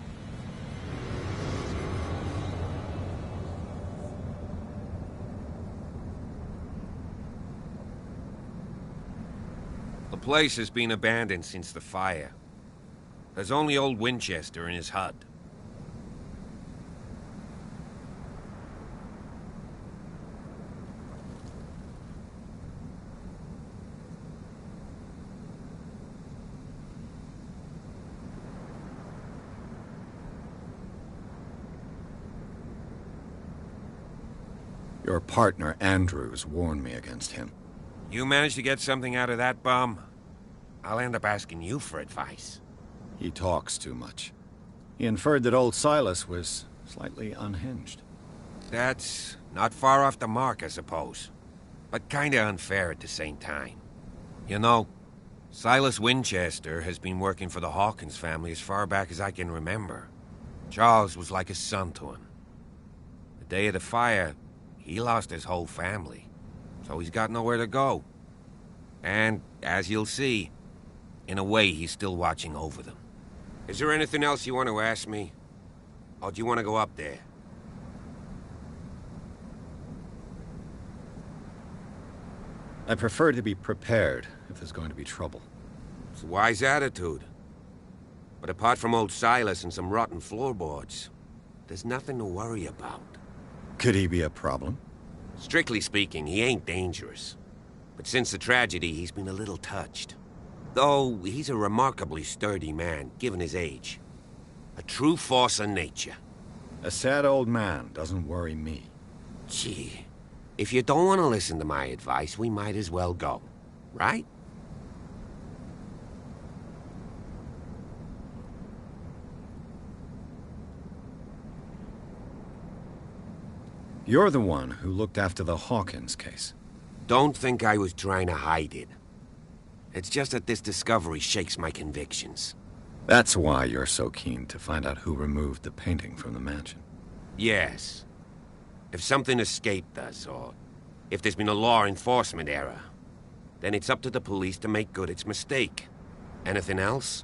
The place has been abandoned since the fire. There's only old Winchester in his hut. Your partner, Andrews, warned me against him. You managed to get something out of that bum? I'll end up asking you for advice. He talks too much. He inferred that old Silas was slightly unhinged. That's not far off the mark, I suppose. But kinda unfair at the same time. You know, Silas Winchester has been working for the Hawkins family as far back as I can remember. Charles was like a son to him. The day of the fire, he lost his whole family, so he's got nowhere to go. And, as you'll see, in a way, he's still watching over them. Is there anything else you want to ask me? Or do you want to go up there? I prefer to be prepared if there's going to be trouble. It's a wise attitude. But apart from old Silas and some rotten floorboards, there's nothing to worry about. Could he be a problem? Strictly speaking, he ain't dangerous. But since the tragedy, he's been a little touched. Though, he's a remarkably sturdy man, given his age. A true force of nature. A sad old man doesn't worry me. Gee, If you don't want to listen to my advice, we might as well go. Right? You're the one who looked after the Hawkins case. Don't think I was trying to hide it. It's just that this discovery shakes my convictions. That's why you're so keen to find out who removed the painting from the mansion. Yes. If something escaped us, or if there's been a law enforcement error, then it's up to the police to make good its mistake. Anything else?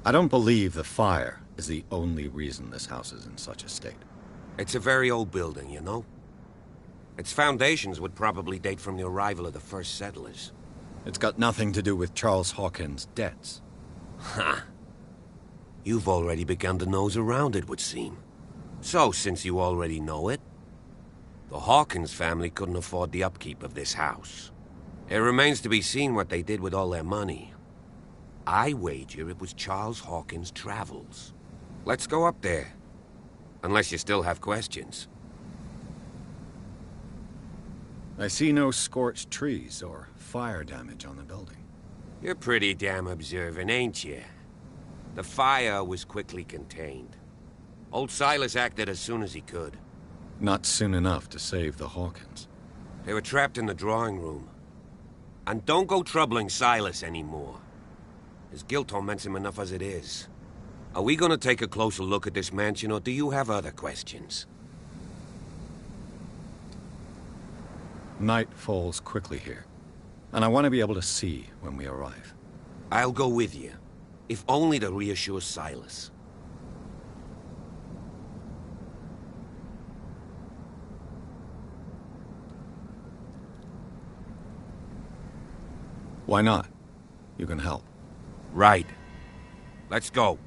I don't believe the fire is the only reason this house is in such a state. It's a very old building, you know? Its foundations would probably date from the arrival of the first settlers. It's got nothing to do with Charles Hawkins' debts. Ha! You've already begun to nose around, it would seem. So, since you already know it, the Hawkins family couldn't afford the upkeep of this house. It remains to be seen what they did with all their money. I wager it was Charles Hawkins' travels. Let's go up there. Unless you still have questions. I see no scorched trees or fire damage on the building. You're pretty damn observant, ain't you? The fire was quickly contained. Old Silas acted as soon as he could. Not soon enough to save the Hawkins. They were trapped in the drawing room. And don't go troubling Silas anymore. His guilt torments him enough as it is. Are we gonna take a closer look at this mansion, or do you have other questions? Night falls quickly here, and I want to be able to see when we arrive. I'll go with you, if only to reassure Silas. Why not? You can help. Right. Let's go.